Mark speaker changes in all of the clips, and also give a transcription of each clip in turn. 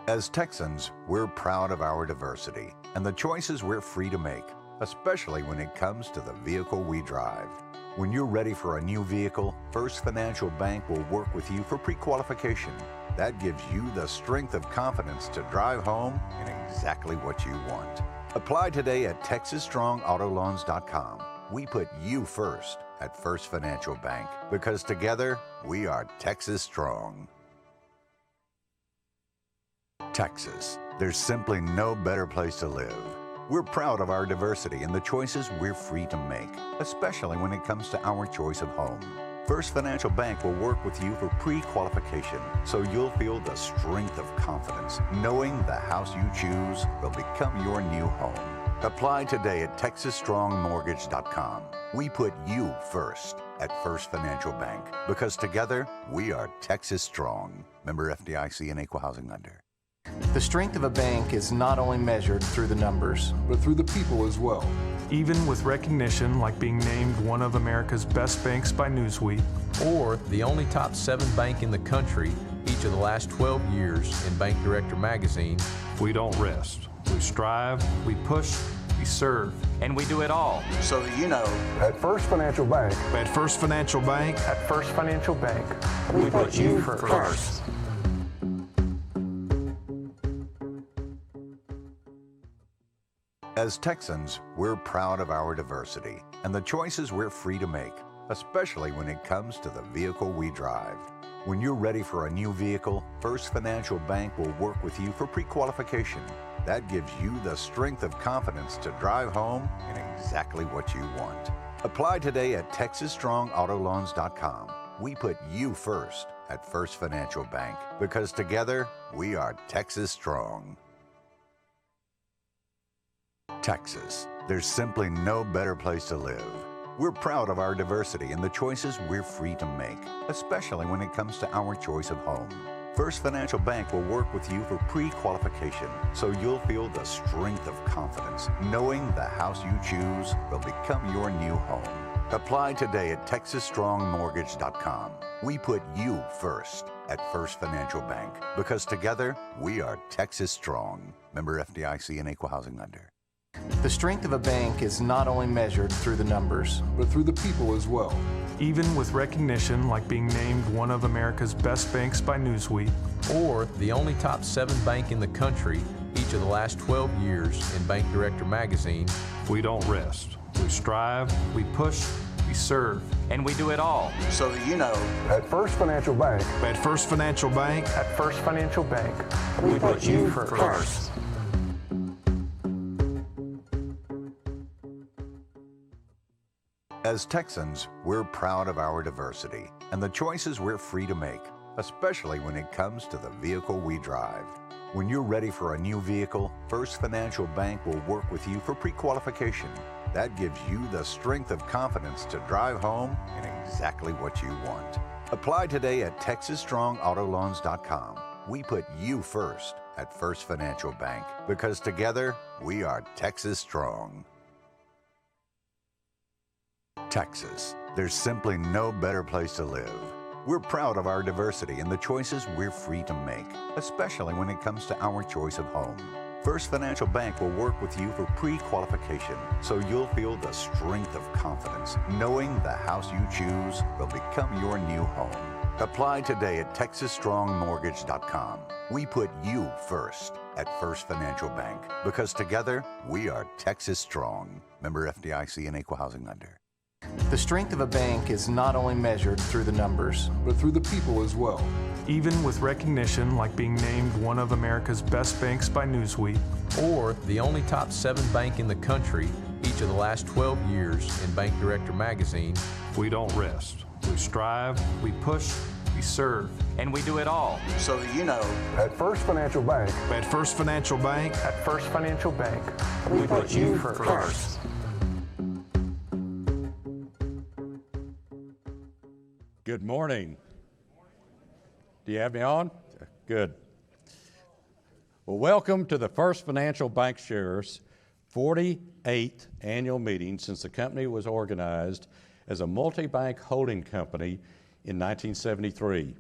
Speaker 1: As Texans, we're proud of our diversity and the choices we're free to make, especially when it comes to the vehicle we drive. When you're ready for a new vehicle, First Financial Bank will work with you for pre-qualification. That gives you the strength of confidence to drive home in exactly what you want. Apply today at TexasStrongAutoLoans.com. We put you first at First Financial Bank because together we are Texas Strong. Texas. There's simply no better place to live. We're proud of our diversity and the choices we're free to make, especially when it comes to our choice of home. First Financial Bank will work with you for pre-qualification, so you'll feel the strength of confidence, knowing the house you choose will become your new home. Apply today at TexasStrongMortgage.com. We put you first at First Financial Bank because together we are Texas Strong. Member FDIC and Equal Housing Lender.
Speaker 2: The strength of a bank is not only measured through the numbers,
Speaker 3: but through the people as well.
Speaker 4: Even with recognition like being named one of America's best banks by Newsweek,
Speaker 5: or the only top 7 bank in the country each of the last 12 years in Bank Director magazine,
Speaker 4: we don't rest. We strive, we push, we serve,
Speaker 6: and we do it all.
Speaker 7: So that you know,
Speaker 3: at First Financial Bank,
Speaker 4: at First Financial Bank,
Speaker 2: at First Financial Bank,
Speaker 7: we put you first.
Speaker 1: As Texans, we're proud of our diversity and the choices we're free to make, especially when it comes to the vehicle we drive. When you're ready for a new vehicle, First Financial Bank will work with you for pre-qualification. That gives you the strength of confidence to drive home in exactly what you want. Apply today at TexasStrongAutoLoans.com. We put you first at First Financial Bank because together we are Texas Strong. Texas. There's simply no better place to live. We're proud of our diversity and the choices we're free to make, especially when it comes to our choice of home. First Financial Bank will work with you for pre-qualification, so you'll feel the strength of confidence, knowing the house you choose will become your new home. Apply today at TexasStrongMortgage.com. We put you first at First Financial Bank because together we are Texas Strong. Member FDIC and Equal Housing Lender.
Speaker 2: The strength of a bank is not only measured through the numbers,
Speaker 3: but through the people as well.
Speaker 4: Even with recognition like being named one of America's best banks by Newsweek,
Speaker 5: or the only top 7 bank in the country each of the last 12 years in Bank Director magazine,
Speaker 4: we don't rest. We strive, we push, we serve,
Speaker 6: and we do it all.
Speaker 7: So that you know,
Speaker 3: at First Financial Bank,
Speaker 4: at First Financial Bank,
Speaker 2: at First Financial Bank,
Speaker 7: we put you first.
Speaker 1: As Texans, we're proud of our diversity and the choices we're free to make, especially when it comes to the vehicle we drive. When you're ready for a new vehicle, First Financial Bank will work with you for pre-qualification. That gives you the strength of confidence to drive home in exactly what you want. Apply today at TexasStrongAutoLoans.com. We put you first at First Financial Bank because together we are Texas Strong. Texas. There's simply no better place to live. We're proud of our diversity and the choices we're free to make, especially when it comes to our choice of home. First Financial Bank will work with you for pre-qualification, so you'll feel the strength of confidence, knowing the house you choose will become your new home. Apply today at TexasStrongMortgage.com. We put you first at First Financial Bank because together we are Texas Strong. Member FDIC and Equal Housing Lender.
Speaker 2: The strength of a bank is not only measured through the numbers,
Speaker 3: but through the people as well.
Speaker 4: Even with recognition like being named one of America's best banks by Newsweek,
Speaker 5: or the only top 7 bank in the country each of the last 12 years in Bank Director magazine,
Speaker 4: we don't rest. We strive, we push, we serve,
Speaker 6: and we do it all.
Speaker 7: So that you know,
Speaker 3: at First Financial Bank,
Speaker 4: at First Financial Bank,
Speaker 2: at First Financial Bank,
Speaker 7: we put you first.
Speaker 8: Good morning. Do you have me on? Good. Well, welcome to the First Financial Bankshares 48th annual meeting since the company was organized as a multi-bank holding company in 1973.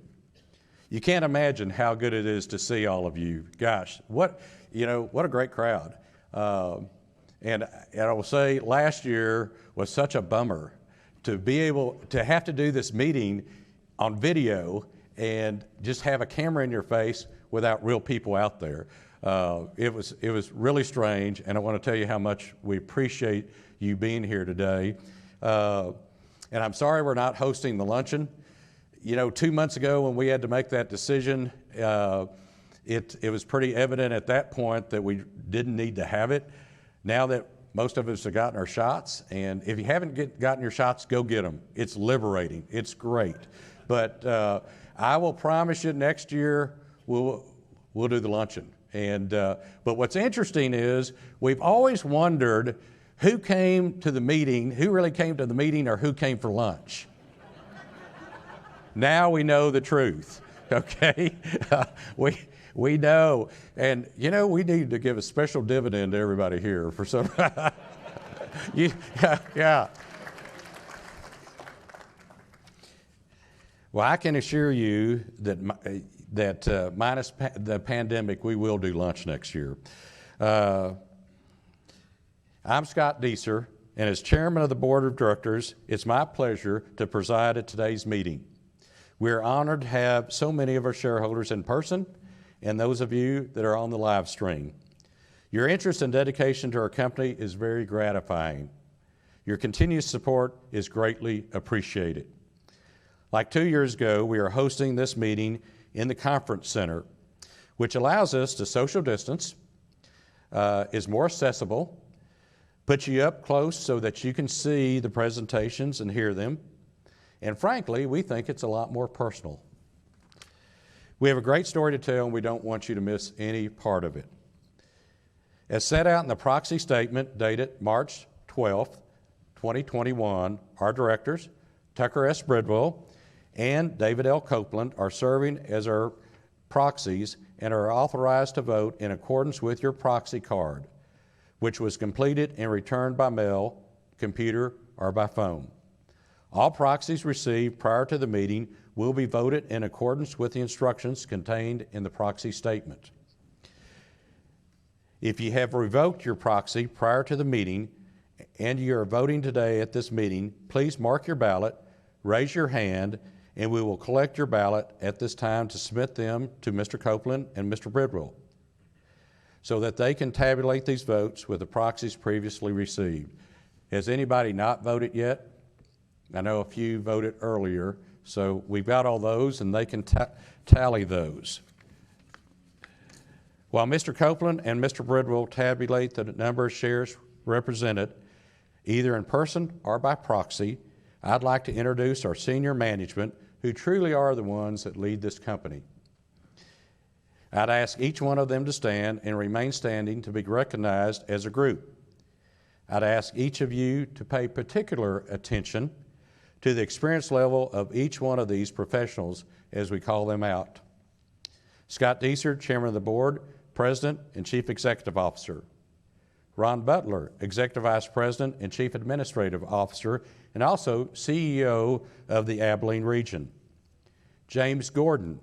Speaker 8: You can't imagine how good it is to see all of you. Gosh, what a great crowd. And I will say last year was such a bummer to be able to have to do this meeting on video and just have a camera in your face without real people out there. It was really strange, and I want to tell you how much we appreciate you being here today. And I'm sorry we're not hosting the luncheon. 2 months ago when we had to make that decision, it was pretty evident at that point that we didn't need to have it. Now that most of us have gotten our shots, and if you haven't gotten your shots, go get them. It's liberating. It's great. But I will promise you next year we'll do the luncheon. And but what's interesting is we've always wondered who came to the meeting, who really came to the meeting, or who came for lunch. Now we know the truth, okay? We know, and we need to give a special dividend to everybody here for some. Yeah. Well, I can assure you that minus the pandemic, we will do lunch next year. I'm Scott Deeser, and as chairman of the board of directors, it's my pleasure to preside at today's meeting. We're honored to have so many of our shareholders in person and those of you that are on the live stream. Your interest and dedication to our company is very gratifying. Your continued support is greatly appreciated. Like 2 years ago, we are hosting this meeting in the conference center, which allows us to social distance, is more accessible, puts you up close so that you can see the presentations and hear them. And frankly, we think it's a lot more personal. We have a great story to tell, and we don't want you to miss any part of it. As set out in the proxy statement dated March 12th, 2021, our directors, Tucker S. Bridwell and David L. Copeland, are serving as our proxies and are authorized to vote in accordance with your proxy card, which was completed and returned by mail, computer, or by phone. All proxies received prior to the meeting will be voted in accordance with the instructions contained in the proxy statement. If you have revoked your proxy prior to the meeting and you are voting today at this meeting, please mark your ballot, raise your hand, and we will collect your ballot at this time to submit them to Mr. Copeland and Mr. Bridwell so that they can tabulate these votes with the proxies previously received. Has anybody not voted yet? I know a few voted earlier, so we've got all those, and they can tally those. While Mr. Copeland and Mr. Bridwell tabulate the number of shares represented, either in person or by proxy, I'd like to introduce our senior management, who truly are the ones that lead this company. I'd ask each one of them to stand and remain standing to be recognized as a group. I'd ask each of you to pay particular attention to the experience level of each one of these professionals as we call them out. Scott Deeser, Chairman of the Board, President and Chief Executive Officer. Ron Butler, Executive Vice President and Chief Administrative Officer, and also CEO of the Abilene region. James Gordon,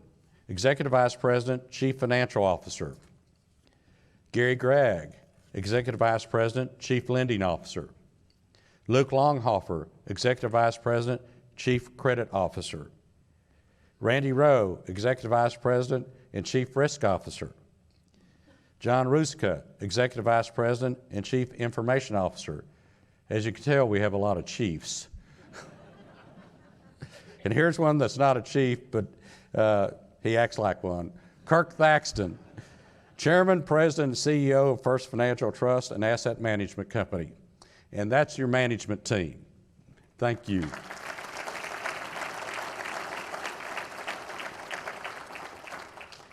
Speaker 8: Executive Vice President, Chief Financial Officer. Gary Gregg, Executive Vice President, Chief Lending Officer. Luke Longhofer, Executive Vice President, Chief Credit Officer. Randy Rowe, Executive Vice President and Chief Risk Officer. John Ruska, Executive Vice President and Chief Information Officer. As you can tell, we have a lot of chiefs. And here's one that's not a chief, but he acts like one. Kirk Thaxton, Chairman, President, and CEO of First Financial Trust and Asset Management Company. And that's your management team. Thank you.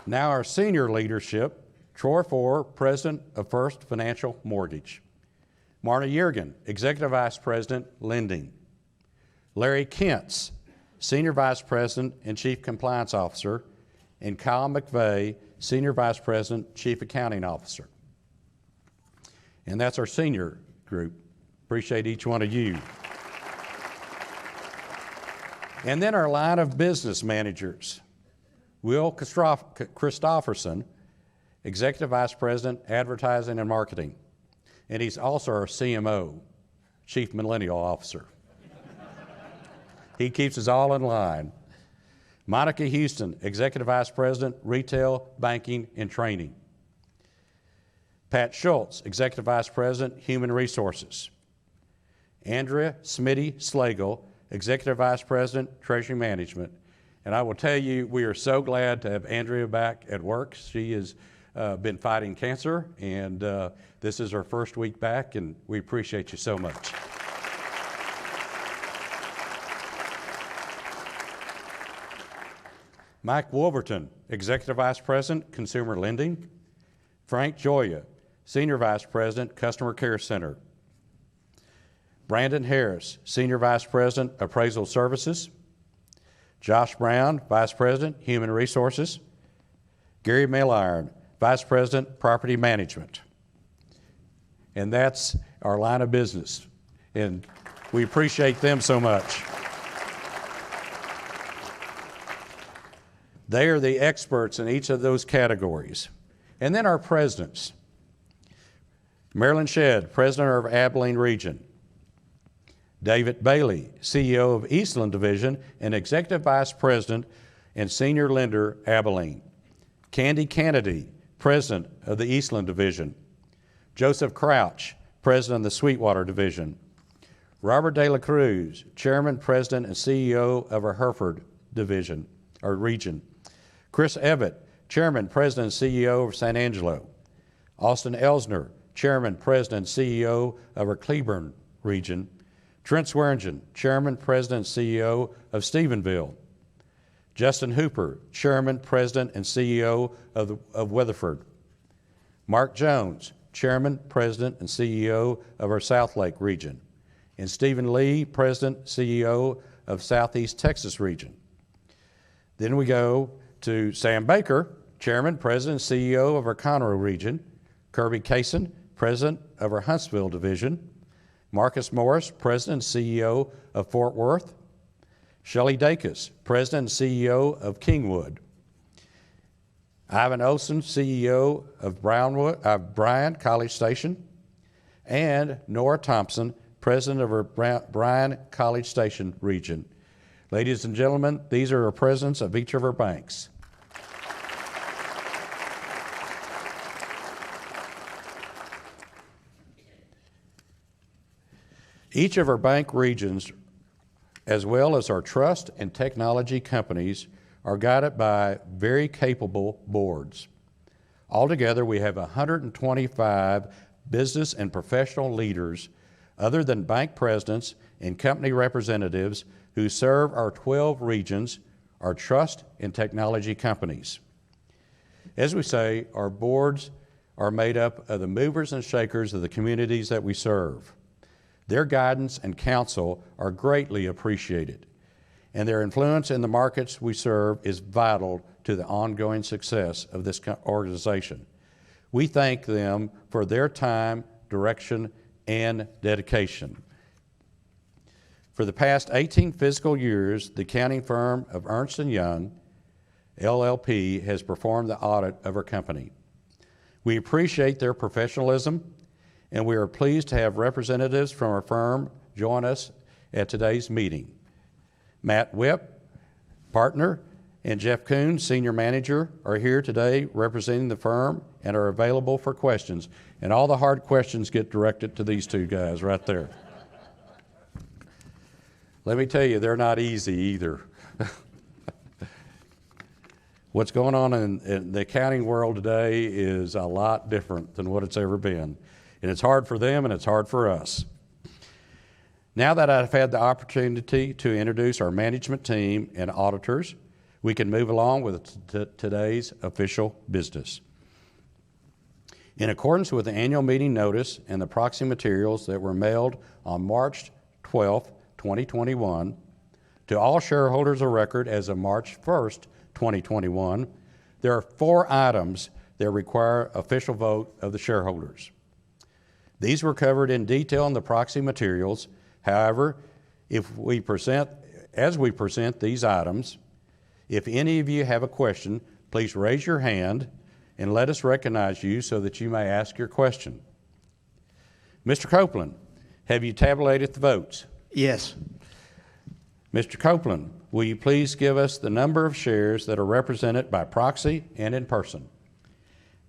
Speaker 8: Now our senior leadership, Troy Four, President of First Financial Mortgage. Marna Yergin, Executive Vice President, Lending. Larry Kentz, Senior Vice President and Chief Compliance Officer, and Kyle McVeigh, Senior Vice President, Chief Accounting Officer. And that's our senior group. Appreciate each one of you. And then our line of business managers. Will Christofferson, Executive Vice President, Advertising and Marketing. And he's also our CMO, Chief Millennial Officer. He keeps us all in line. Monica Houston, Executive Vice President, Retail, Banking, and Training. Pat Schultz, Executive Vice President, Human Resources. Andrea Smitty Slagle, Executive Vice President, Treasury Management. And I will tell you, we are so glad to have Andrea back at work. She has been fighting cancer, and this is her first week back, and we appreciate you so much. Mike Wolverton, Executive Vice President, Consumer Lending. Frank Joya, Senior Vice President, Customer Care Center. Brandon Harris, Senior Vice President, Appraisal Services. Josh Brown, Vice President, Human Resources. Gary Milliron, Vice President, Property Management. And that's our line of business. And we appreciate them so much. They are the experts in each of those categories. And then our presidents. Marilyn Shedd, President of Abilene Region. David Bailey, CEO of Eastland Division and Executive Vice President and Senior Lender, Abilene. Candy Kennedy, President of the Eastland Division. Joseph Crouch, President of the Sweetwater Division. Robert De La Cruz, Chairman, President, and CEO of our Hereford Division, or Region. Chris Evett, Chairman, President, and CEO of San Angelo. Austin Elsner, Chairman, President, and CEO of our Cleburne Region. Trent Swearingen, Chairman, President, and CEO of Stephenville. Justin Hooper, Chairman, President, and CEO of Weatherford. Mark Jones, Chairman, President, and CEO of our South Lake Region. And Stephen Lee, President, CEO of Southeast Texas Region. Then we go to Sam Baker, Chairman, President, and CEO of our Conroe Region. Kirby Kaysen, President of our Huntsville Division. Marcus Morris, President and CEO of Fort Worth. Shelley Dacus, President and CEO of Kingwood. Ivan Olson, CEO of Bryan College Station. And Nora Thompson, President of our Bryan College Station region. Ladies and gentlemen, these are our presidents of each of our banks. Each of our bank regions, as well as our trust and technology companies, are guided by very capable boards. Altogether, we have 125 business and professional leaders, other than bank presidents and company representatives, who serve our 12 regions, our trust and technology companies. As we say, our boards are made up of the movers and shakers of the communities that we serve. Their guidance and counsel are greatly appreciated, and their influence in the markets we serve is vital to the ongoing success of this organization. We thank them for their time, direction, and dedication. For the past 18 fiscal years, the accounting firm of Ernst & Young, LLP, has performed the audit of our company. We appreciate their professionalism, and we are pleased to have representatives from our firm join us at today's meeting. Matt Whipp, partner, and Jeff Kuhn, senior manager, are here today representing the firm and are available for questions. And all the hard questions get directed to these two guys right there. Let me tell you, they're not easy either. What's going on in the accounting world today is a lot different than what it's ever been. And it's hard for them and it's hard for us. Now that I've had the opportunity to introduce our management team and auditors, we can move along with today's official business. In accordance with the annual meeting notice and the proxy materials that were mailed on March 12, 2021, to all shareholders of record as of March 1st, 2021, there are 4 items that require official vote of the shareholders. These were covered in detail in the proxy materials. However, as we present these items, If any of you have a question, please raise your hand and let us recognize you so that you may ask your question. Mr. Copeland, have you tabulated the votes?
Speaker 9: Yes.
Speaker 8: Mr. Copeland, will you please give us the number of shares that are represented by proxy and in person?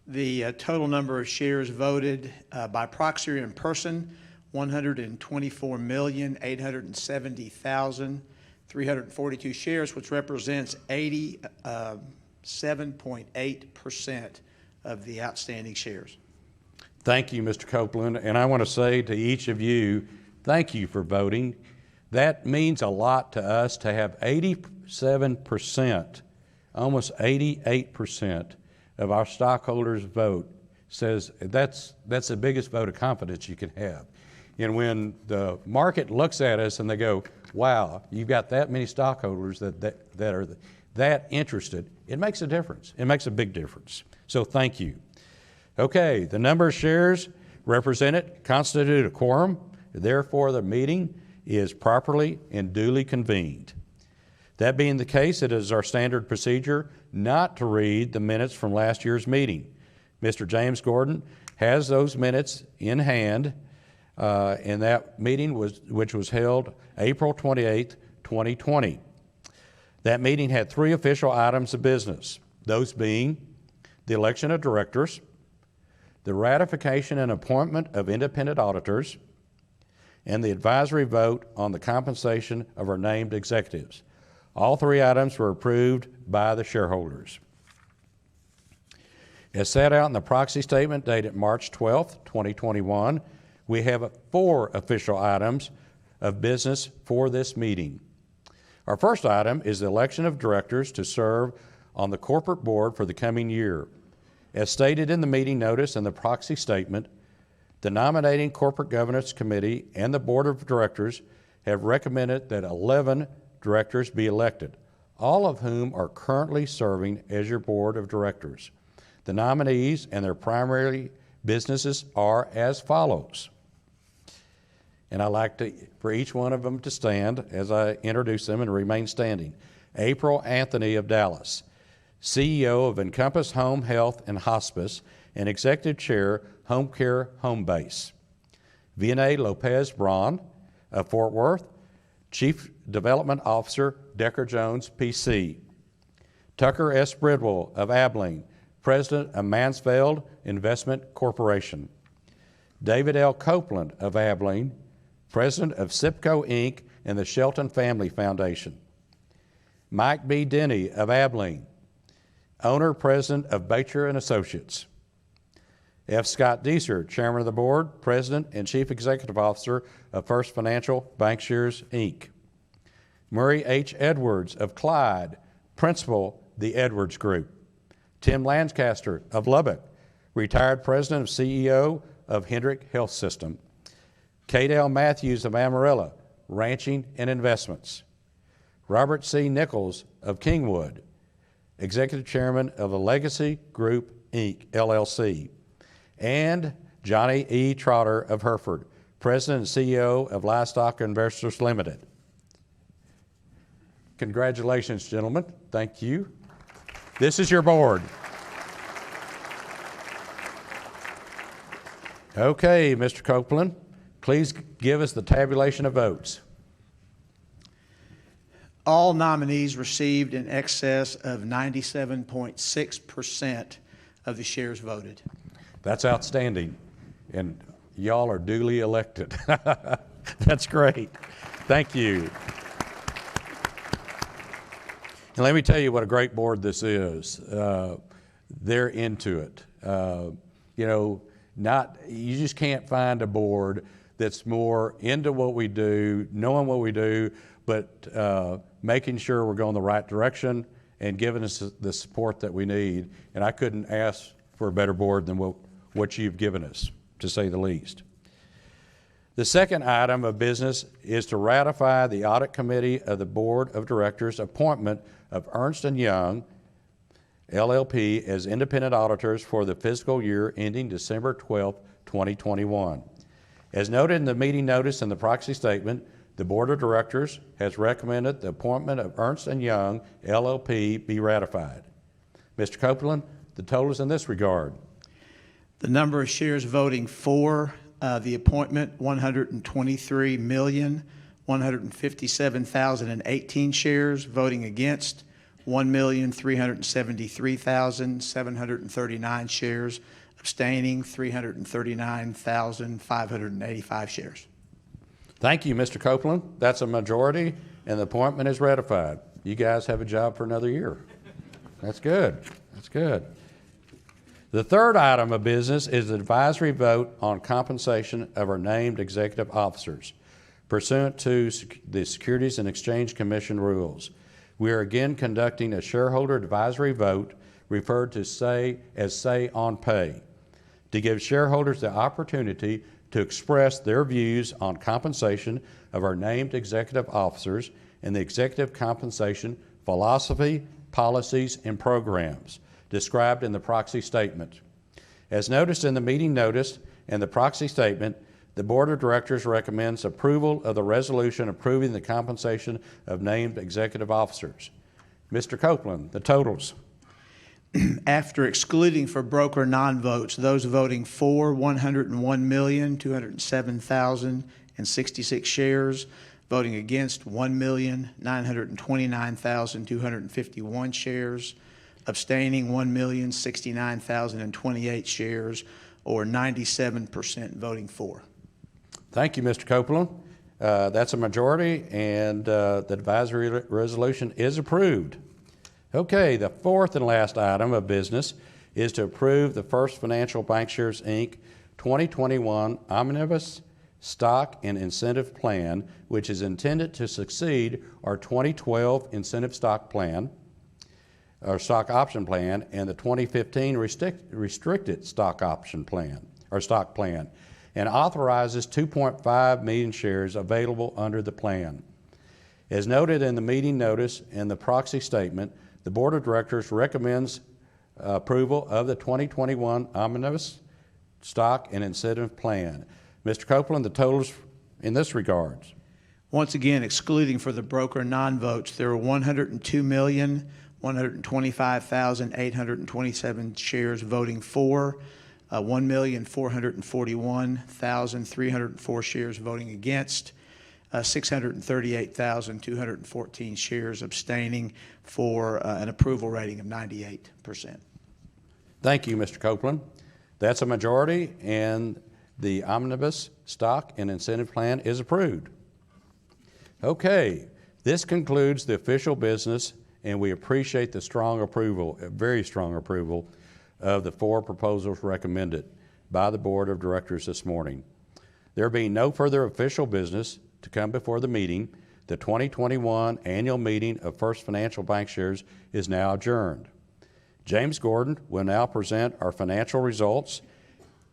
Speaker 9: The total number of shares voted by proxy or in person, 124,870,342 shares, which represents 87.8% of the outstanding shares.
Speaker 8: Thank you, Mr. Copeland. And I want to say to each of you, thank you for voting. That means a lot to us to have 87%, almost 88% of our stockholders vote. Says that's the biggest vote of confidence you can have. And when the market looks at us and they go, wow, you've got that many stockholders that are that interested, it makes a difference. It makes a big difference. So thank you. Okay, the number of shares represented constitute a quorum. Therefore, the meeting is properly and duly convened. That being the case, it is our standard procedure not to read the minutes from last year's meeting. Mr. James Gordon has those minutes in hand, and that meeting which was held April 28th, 2020. That meeting had 3 official items of business, those being the election of directors, the ratification and appointment of independent auditors, and the advisory vote on the compensation of our named executives. All 3 items were approved by the shareholders. As set out in the proxy statement dated March 12th, 2021, we have 4 official items of business for this meeting. Our first item is the election of directors to serve on the corporate board for the coming year. As stated in the meeting notice and the proxy statement, the Nominating Corporate Governance Committee and the Board of Directors have recommended that 11 directors be elected, all of whom are currently serving as your Board of Directors. The nominees and their primary businesses are as follows. And I'd like for each one of them to stand as I introduce them and remain standing. April Anthony of Dallas, CEO of Encompass Home Health and Hospice and Executive Chair, Home Care Home Base. Vianey Lopez Braun of Fort Worth, Chief Development Officer, Decker Jones, PC. Tucker S. Bridwell of Abilene, President of Mansfield Investment Corporation. David L. Copeland of Abilene, President of SIPCO, Inc. and the Shelton Family Foundation. Mike B. Denny of Abilene, Owner, President of Batcher and Associates. F. Scott Deeser, Chairman of the Board, President and Chief Executive Officer of First Financial Bankshares, Inc. Murray H. Edwards of Clyde, Principal, the Edwards Group. Tim Lancaster of Lubbock, retired President and CEO of Hendrick Health System. Kate L. Matthews of Amarillo, Ranching and Investments. Robert C. Nichols of Kingwood, Executive Chairman of the Legacy Group, Inc., LLC. And Johnny E. Trotter of Hereford, President and CEO of Livestock Investors Limited. Congratulations, gentlemen. Thank you. This is your board. Okay, Mr. Copeland, please give us the tabulation of votes.
Speaker 9: All nominees received in excess of 97.6% of the shares voted.
Speaker 8: That's outstanding, and y'all are duly elected. That's great. Thank you. And let me tell you what a great board this is. They're into it. You just can't find a board that's more into what we do, knowing what we do, but making sure we're going the right direction and giving us the support that we need. And I couldn't ask for a better board than what you've given us, to say the least. The second item of business is to ratify the Audit Committee of the Board of Directors' appointment of Ernst & Young, LLP, as independent auditors for the fiscal year ending December 12, 2021. As noted in the meeting notice and the proxy statement, The Board of Directors has recommended the appointment of Ernst & Young LLP be ratified. Mr. Copeland, the totals in this regard.
Speaker 9: The number of shares voting for the appointment, 123,157,018 shares. Voting against, 1,373,739 shares. Abstaining, 339,585 shares.
Speaker 8: Thank you, Mr. Copeland. That's a majority, and the appointment is ratified. You guys have a job for another year. That's good. That's good. The third item of business is the advisory vote on compensation of our named executive officers, pursuant to the Securities and Exchange Commission rules. We are again conducting a shareholder advisory vote referred to as Say on Pay, to give shareholders the opportunity to express their views on compensation of our named executive officers and the executive compensation philosophy, policies, and programs described in the proxy statement. As noticed in the meeting notice and the proxy statement, the Board of Directors recommends approval of the resolution approving the compensation of named executive officers. Mr. Copeland, the totals.
Speaker 9: After excluding for broker non-votes, those voting for 101,207,066 shares, voting against 1,929,251 shares, abstaining 1,069,028 shares, or 97% voting for.
Speaker 8: Thank you, Mr. Copeland. That's a majority, and the advisory resolution is approved. Okay, the fourth and last item of business is to approve the First Financial Bankshares, Inc. 2021 Omnibus Stock and Incentive Plan, which is intended to succeed our 2012 Incentive Stock Plan, or Stock Option Plan, and the 2015 Restricted Stock Option Plan, or Stock Plan, and authorizes 2.5 million shares available under the plan. As noted in the meeting notice and the proxy statement, the Board of Directors recommends approval of the 2021 Omnibus Stock and Incentive Plan. Mr. Copeland, the totals in this regards.
Speaker 9: Once again, excluding for the broker non-votes, there are 102,125,827 shares voting for, 1,441,304 shares voting against, 638,214 shares abstaining, for an approval rating of 98%.
Speaker 8: Thank you, Mr. Copeland. That's a majority, and the Omnibus Stock and Incentive Plan is approved. Okay, this concludes the official business, and we appreciate the strong approval, a very strong approval, of the four proposals recommended by the Board of Directors this morning. There being no further official business to come before the meeting, the 2021 annual meeting of First Financial Bankshares is now adjourned. James Gordon will now present our financial results,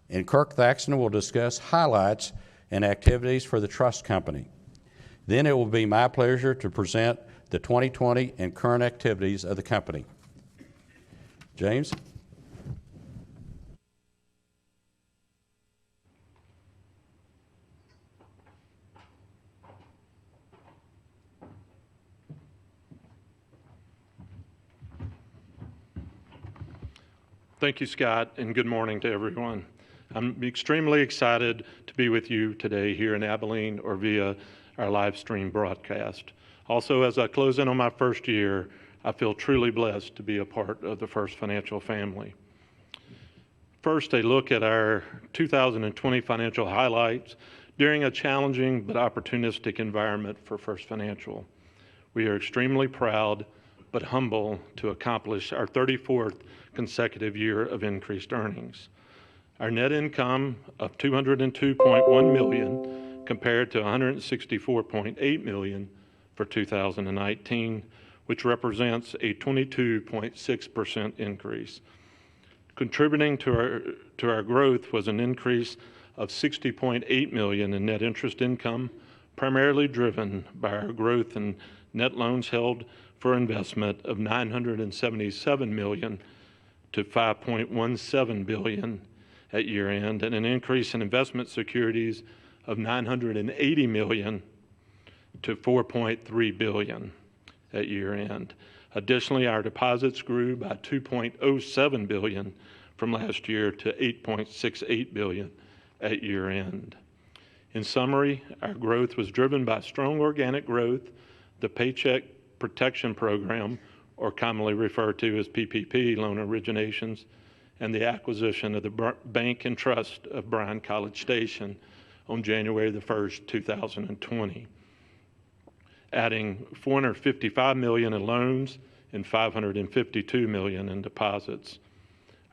Speaker 8: and Kirk Thaxton will discuss highlights and activities for the trust company. Then it will be my pleasure to present the 2020 and current activities of the company. James?
Speaker 10: Thank you, Scott, and good morning to everyone. I'm extremely excited to be with you today here in Abilene or via our live stream broadcast. Also, as I close in on my first year, I feel truly blessed to be a part of the First Financial family. First, a look at our 2020 financial highlights during a challenging but opportunistic environment for First Financial. We are extremely proud but humble to accomplish our 34th consecutive year of increased earnings. Our net income of $202.1 million compared to $164.8 million for 2019, which represents a 22.6% increase. Contributing to our growth was an increase of $60.8 million in net interest income, primarily driven by our growth in net loans held for investment of $977 million to $5.17 billion at year end, and an increase in investment securities of $980 million to $4.3 billion at year end. Additionally, our deposits grew by $2.07 billion from last year to $8.68 billion at year end. In summary, our growth was driven by strong organic growth, the Paycheck Protection Program, or commonly referred to as PPP loan originations, and the acquisition of the Bank and Trust of Bryan College Station on January the 1st, 2020, adding $455 million in loans and $552 million in deposits.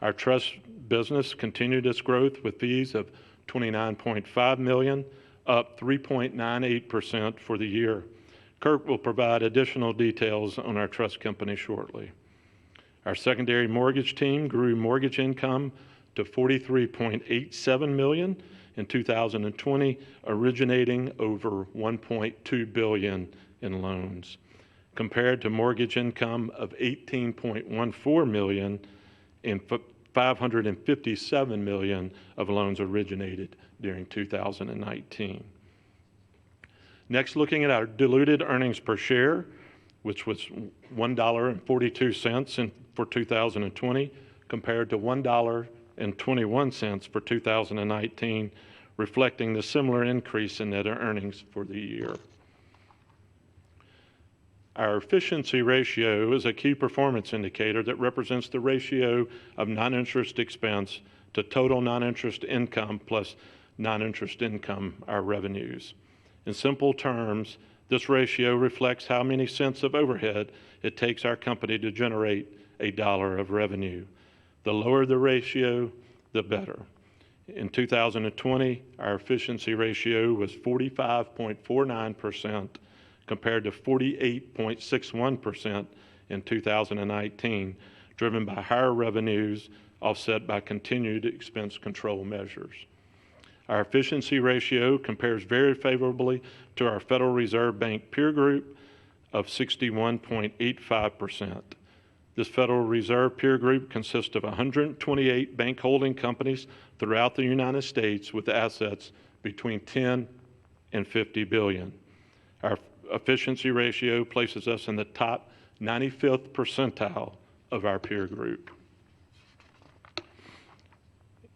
Speaker 10: Our trust business continued its growth with fees of $29.5 million, up 3.98% for the year. Kirk will provide additional details on our trust company shortly. Our secondary mortgage team grew mortgage income to $43.87 million in 2020, originating over $1.2 billion in loans, compared to mortgage income of $18.14 million and $557 million of loans originated during 2019. Next, looking at our diluted earnings per share, which was $1.42 for 2020, compared to $1.21 for 2019, reflecting the similar increase in net earnings for the year. Our efficiency ratio is a key performance indicator that represents the ratio of non-interest expense to total non-interest income plus non-interest income, our revenues. In simple terms, this ratio reflects how many cents of overhead it takes our company to generate a dollar of revenue. The lower the ratio, the better. In 2020, our efficiency ratio was 45.49%, compared to 48.61% in 2019, driven by higher revenues offset by continued expense control measures. Our efficiency ratio compares very favorably to our Federal Reserve Bank peer group of 61.85%. This Federal Reserve peer group consists of 128 bank holding companies throughout the United States with assets between 10 and 50 billion. Our efficiency ratio places us in the top 95th percentile of our peer group.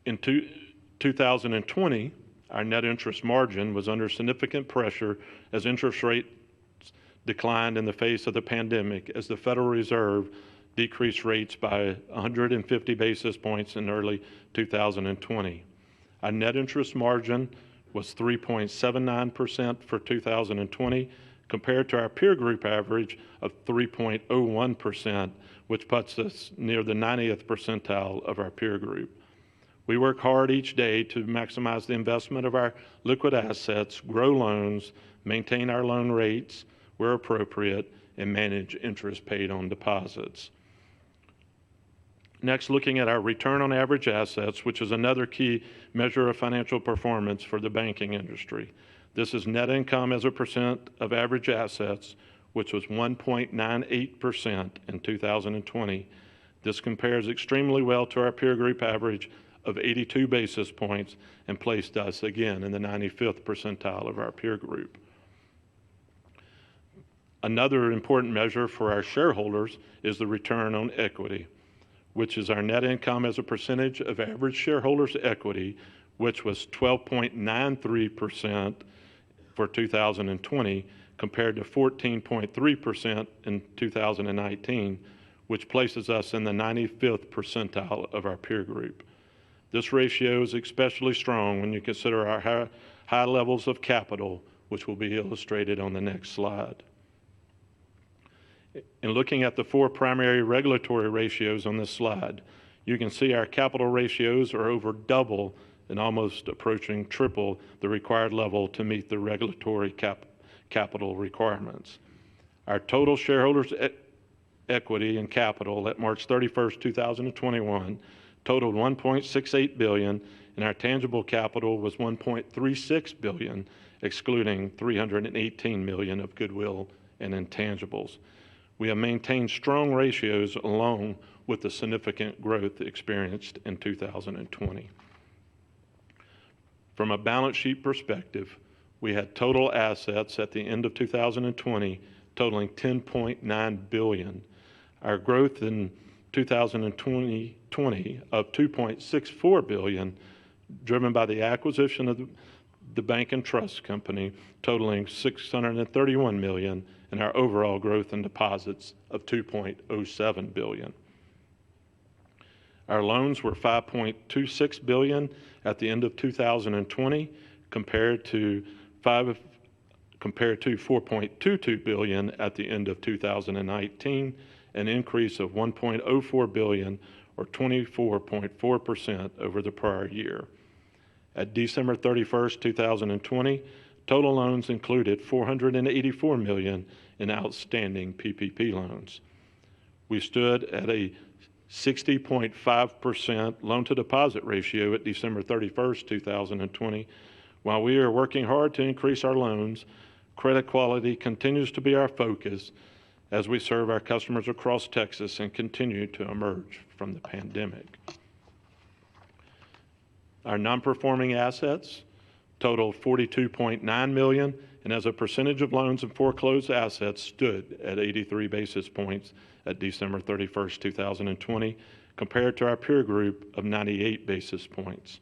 Speaker 10: In 2020, our net interest margin was under significant pressure as interest rates declined in the face of the pandemic, as the Federal Reserve decreased rates by 150 basis points in early 2020. Our net interest margin was 3.79% for 2020, compared to our peer group average of 3.01%, which puts us near the 90th percentile of our peer group. We work hard each day to maximize the investment of our liquid assets, grow loans, maintain our loan rates where appropriate, and manage interest paid on deposits. Next, looking at our return on average assets, which is another key measure of financial performance for the banking industry. This is net income as a percent of average assets, which was 1.98% in 2020. This compares extremely well to our peer group average of 82 basis points and placed us again in the 95th percentile of our peer group. Another important measure for our shareholders is the return on equity, which is our net income as a percentage of average shareholders' equity, which was 12.93% for 2020 compared to 14.3% in 2019, which places us in the 95th percentile of our peer group. This ratio is especially strong when you consider our high levels of capital, which will be illustrated on the next slide. In looking at the four primary regulatory ratios on this slide, you can see our capital ratios are over double and almost approaching triple the required level to meet the regulatory capital requirements. Our total shareholders' equity and capital at March 31st, 2021 totaled $1.68 billion, and our tangible capital was $1.36 billion, excluding $318 million of goodwill and intangibles. We have maintained strong ratios along with the significant growth experienced in 2020. From a balance sheet perspective, we had total assets at the end of 2020 totaling $10.9 billion. Our growth in 2020 of $2.64 billion, driven by the acquisition of the bank and trust company, totaling $631 million, and our overall growth in deposits of $2.07 billion. Our loans were $5.26 billion at the end of 2020, compared to $4.22 billion at the end of 2019, an increase of $1.04 billion or 24.4% over the prior year. At December 31st, 2020, total loans included $484 million in outstanding PPP loans. We stood at a 60.5% loan-to-deposit ratio at December 31st, 2020. While we are working hard to increase our loans, credit quality continues to be our focus as we serve our customers across Texas and continue to emerge from the pandemic. Our non-performing assets totaled $42.9 million, and as a percentage of loans and foreclosed assets stood at 83 basis points at December 31st, 2020, compared to our peer group of 98 basis points.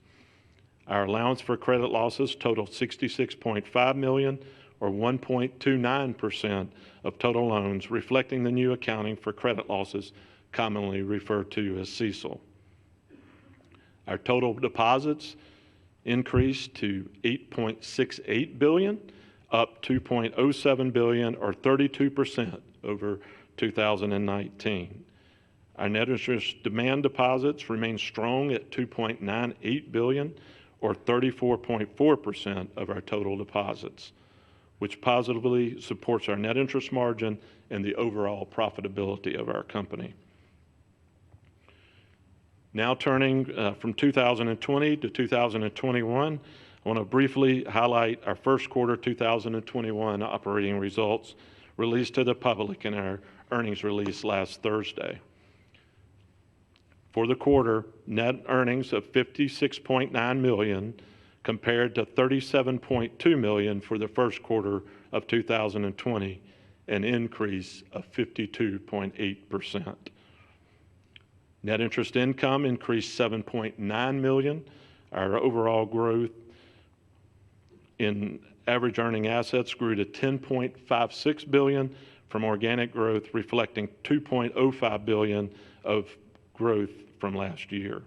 Speaker 10: Our allowance for credit losses totaled $66.5 million, or 1.29% of total loans, reflecting the new accounting for credit losses, commonly referred to as CECL. Our total deposits increased to $8.68 billion, up $2.07 billion, or 32% over 2019. Our net interest demand deposits remain strong at $2.98 billion, or 34.4% of our total deposits, which positively supports our net interest margin and the overall profitability of our company. Now turning from 2020 to 2021, I want to briefly highlight our first quarter 2021 operating results released to the public in our earnings release last Thursday. For the quarter, net earnings of $56.9 million compared to $37.2 million for the first quarter of 2020, an increase of 52.8%. Net interest income increased $7.9 million. Our overall growth in average earning assets grew to $10.56 billion from organic growth, reflecting $2.05 billion of growth from last year.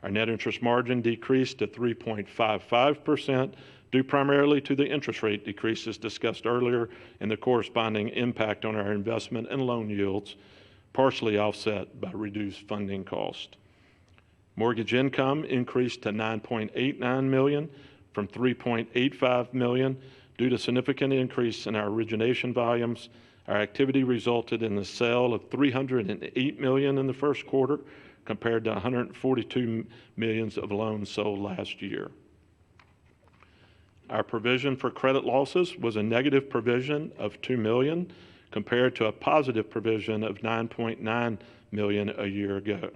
Speaker 10: Our net interest margin decreased to 3.55% due primarily to the interest rate decreases discussed earlier and the corresponding impact on our investment and loan yields, partially offset by reduced funding cost. Mortgage income increased to $9.89 million from $3.85 million due to significant increase in our origination volumes. Our activity resulted in the sale of $308 million in the first quarter compared to $142 million of loans sold last year. Our provision for credit losses was a negative provision of $2 million compared to a positive provision of $9.9 million a year ago.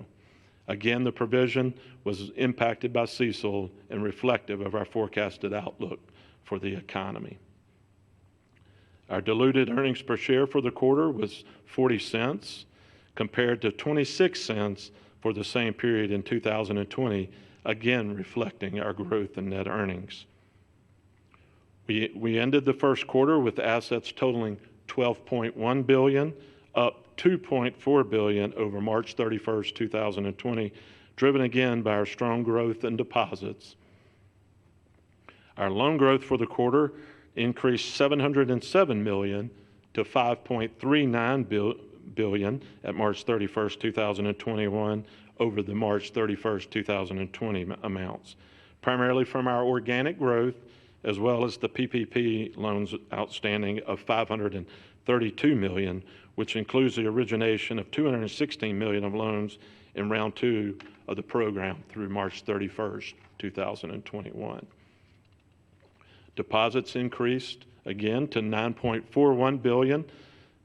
Speaker 10: Again, the provision was impacted by CECL and reflective of our forecasted outlook for the economy. Our diluted earnings per share for the quarter was 40 cents compared to 26 cents for the same period in 2020, again reflecting our growth in net earnings. We ended the first quarter with assets totaling $12.1 billion, up $2.4 billion over March 31st, 2020, driven again by our strong growth in deposits. Our loan growth for the quarter increased $707 million to $5.39 billion at March 31st, 2021 over the March 31st, 2020 amounts, primarily from our organic growth as well as the PPP loans outstanding of $532 million, which includes the origination of $216 million of loans in round 2 of the program through March 31st, 2021. Deposits increased again to $9.41 billion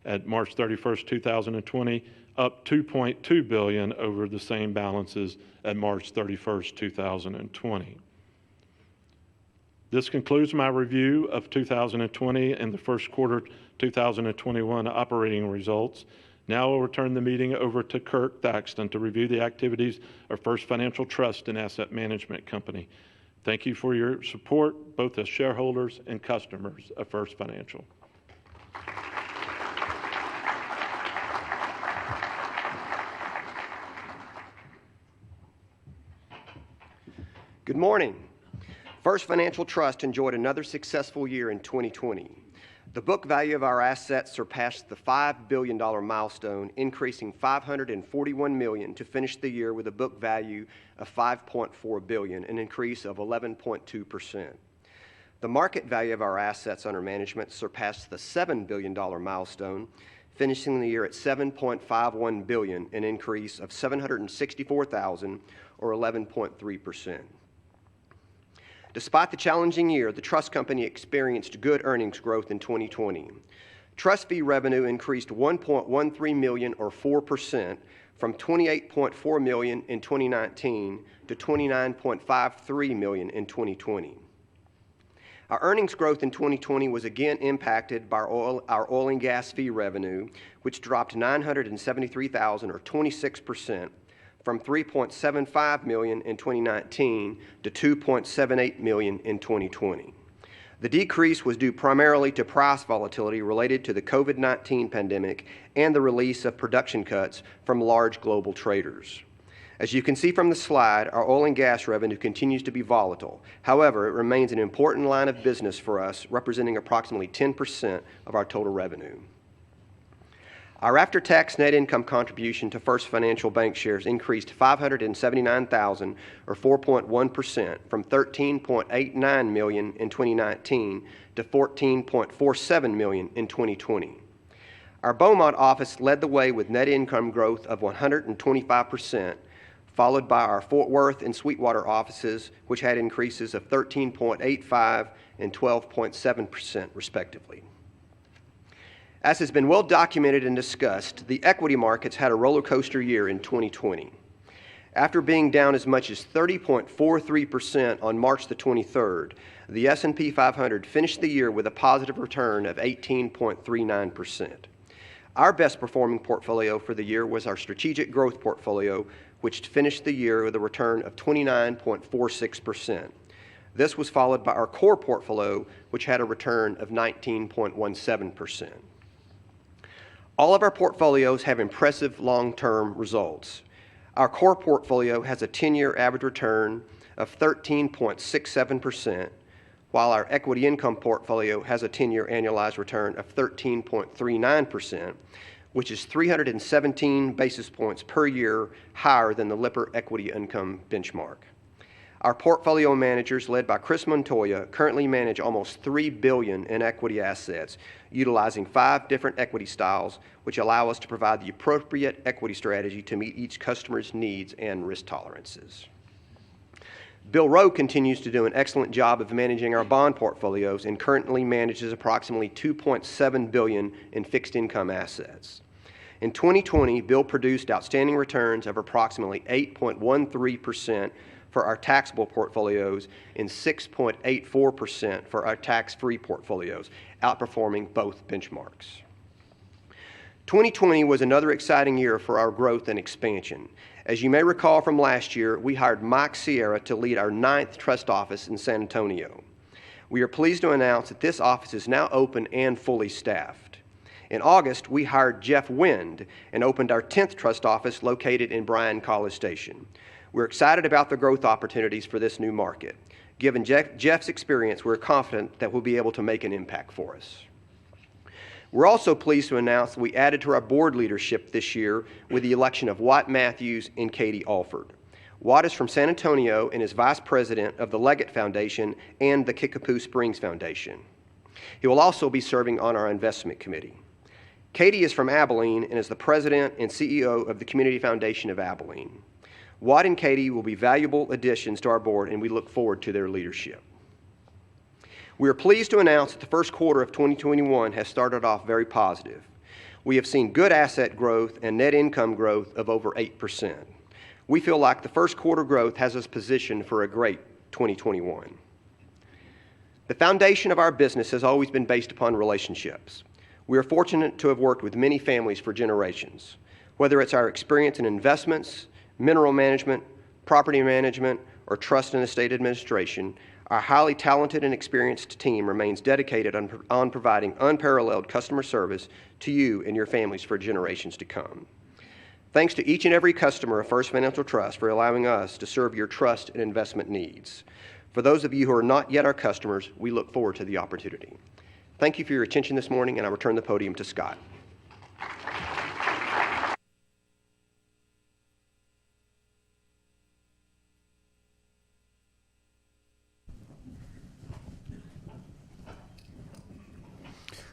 Speaker 10: at March 31st, 2020, up $2.2 billion over the same balances at March 31st, 2020. This concludes my review of 2020 and the first quarter 2021 operating results. Now I'll return the meeting over to Kirk Thaxton to review the activities of First Financial Trust and Asset Management Company. Thank you for your support, both as shareholders and customers of First Financial.
Speaker 11: Good morning. First Financial Trust enjoyed another successful year in 2020. The book value of our assets surpassed the $5 billion milestone, increasing $541 million to finish the year with a book value of $5.4 billion, an increase of 11.2%. The market value of our assets under management surpassed the $7 billion milestone, finishing the year at $7.51 billion, an increase of $764,000 or 11.3%. Despite the challenging year, the trust company experienced good earnings growth in 2020. Trust fee revenue increased $1.13 million or 4% from $28.4 million in 2019 to $29.53 million in 2020. Our earnings growth in 2020 was again impacted by our oil and gas fee revenue, which dropped $973,000 or 26%, from $3.75 million in 2019 to $2.78 million in 2020. The decrease was due primarily to price volatility related to the COVID-19 pandemic and the release of production cuts from large global traders. As you can see from the slide, our oil and gas revenue continues to be volatile. However, it remains an important line of business for us, representing approximately 10% of our total revenue. Our after-tax net income contribution to First Financial Bankshares increased $579,000 or 4.1% from $13.89 million in 2019 to $14.47 million in 2020. Our Beaumont office led the way with net income growth of 125%, followed by our Fort Worth and Sweetwater offices, which had increases of 13.85% and 12.7% respectively. As has been well documented and discussed, the equity markets had a roller coaster year in 2020. After being down as much as 30.43% on March the 23rd, the S&P 500 finished the year with a positive return of 18.39%. Our best performing portfolio for the year was our strategic growth portfolio, which finished the year with a return of 29.46%. This was followed by our core portfolio, which had a return of 19.17%. All of our portfolios have impressive long-term results. Our core portfolio has a 10-year average return of 13.67%, while our equity income portfolio has a 10-year annualized return of 13.39%, which is 317 basis points per year higher than the Lipper Equity Income benchmark. Our portfolio managers, led by Chris Montoya, currently manage almost $3 billion in equity assets, utilizing 5 different equity styles, which allow us to provide the appropriate equity strategy to meet each customer's needs and risk tolerances. Bill Rowe continues to do an excellent job of managing our bond portfolios and currently manages approximately $2.7 billion in fixed income assets. In 2020, Bill produced outstanding returns of approximately 8.13% for our taxable portfolios and 6.84% for our tax-free portfolios, outperforming both benchmarks. 2020 was another exciting year for our growth and expansion. As you may recall from last year, we hired Mike Sierra to lead our 9th trust office in San Antonio. We are pleased to announce that this office is now open and fully staffed. In August, we hired Jeff Wind and opened our 10th trust office located in Bryan-College Station. We're excited about the growth opportunities for this new market. Given Jeff's experience, we're confident that we'll be able to make an impact for us. We're also pleased to announce that we added to our board leadership this year with the election of Watt Matthews and Katie Alford. Watt is from San Antonio and is vice president of the Leggett Foundation and the Kickapoo Springs Foundation. He will also be serving on our investment committee. Katie is from Abilene and is the president and CEO of the Community Foundation of Abilene. Watt and Katie will be valuable additions to our board, and we look forward to their leadership. We are pleased to announce that the first quarter of 2021 has started off very positive. We have seen good asset growth and net income growth of over 8%. We feel like the first quarter growth has us positioned for a great 2021. The foundation of our business has always been based upon relationships. We are fortunate to have worked with many families for generations. Whether it's our experience in investments, mineral management, property management, or trust and estate administration, our highly talented and experienced team remains dedicated on providing unparalleled customer service to you and your families for generations to come. Thanks to each and every customer of First Financial Trust for allowing us to serve your trust and investment needs. For those of you who are not yet our customers, we look forward to the opportunity. Thank you for your attention this morning, and I return the podium to Scott.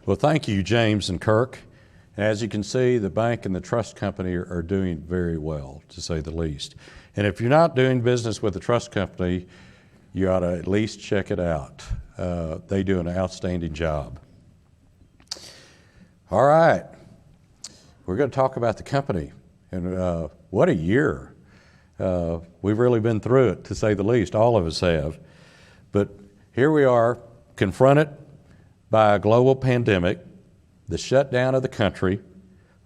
Speaker 8: Well, thank you, James and Kirk. As you can see, the bank and the trust company are doing very well, to say the least. And if you're not doing business with the trust company, you ought to at least check it out. They do an outstanding job. All right, we're going to talk about the company. And what a year. We've really been through it, to say the least. All of us have. But here we are, confronted by a global pandemic, the shutdown of the country,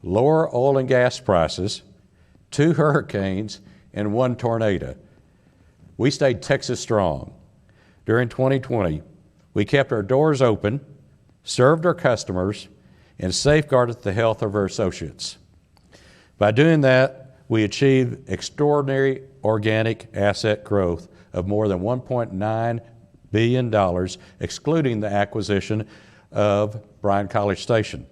Speaker 8: lower oil and gas prices, 2 hurricanes, and 1 tornado. We stayed Texas strong. During 2020, we kept our doors open, served our customers, and safeguarded the health of our associates. By doing that, we achieved extraordinary organic asset growth of more than $1.9 billion, excluding the acquisition of Bryan College Station.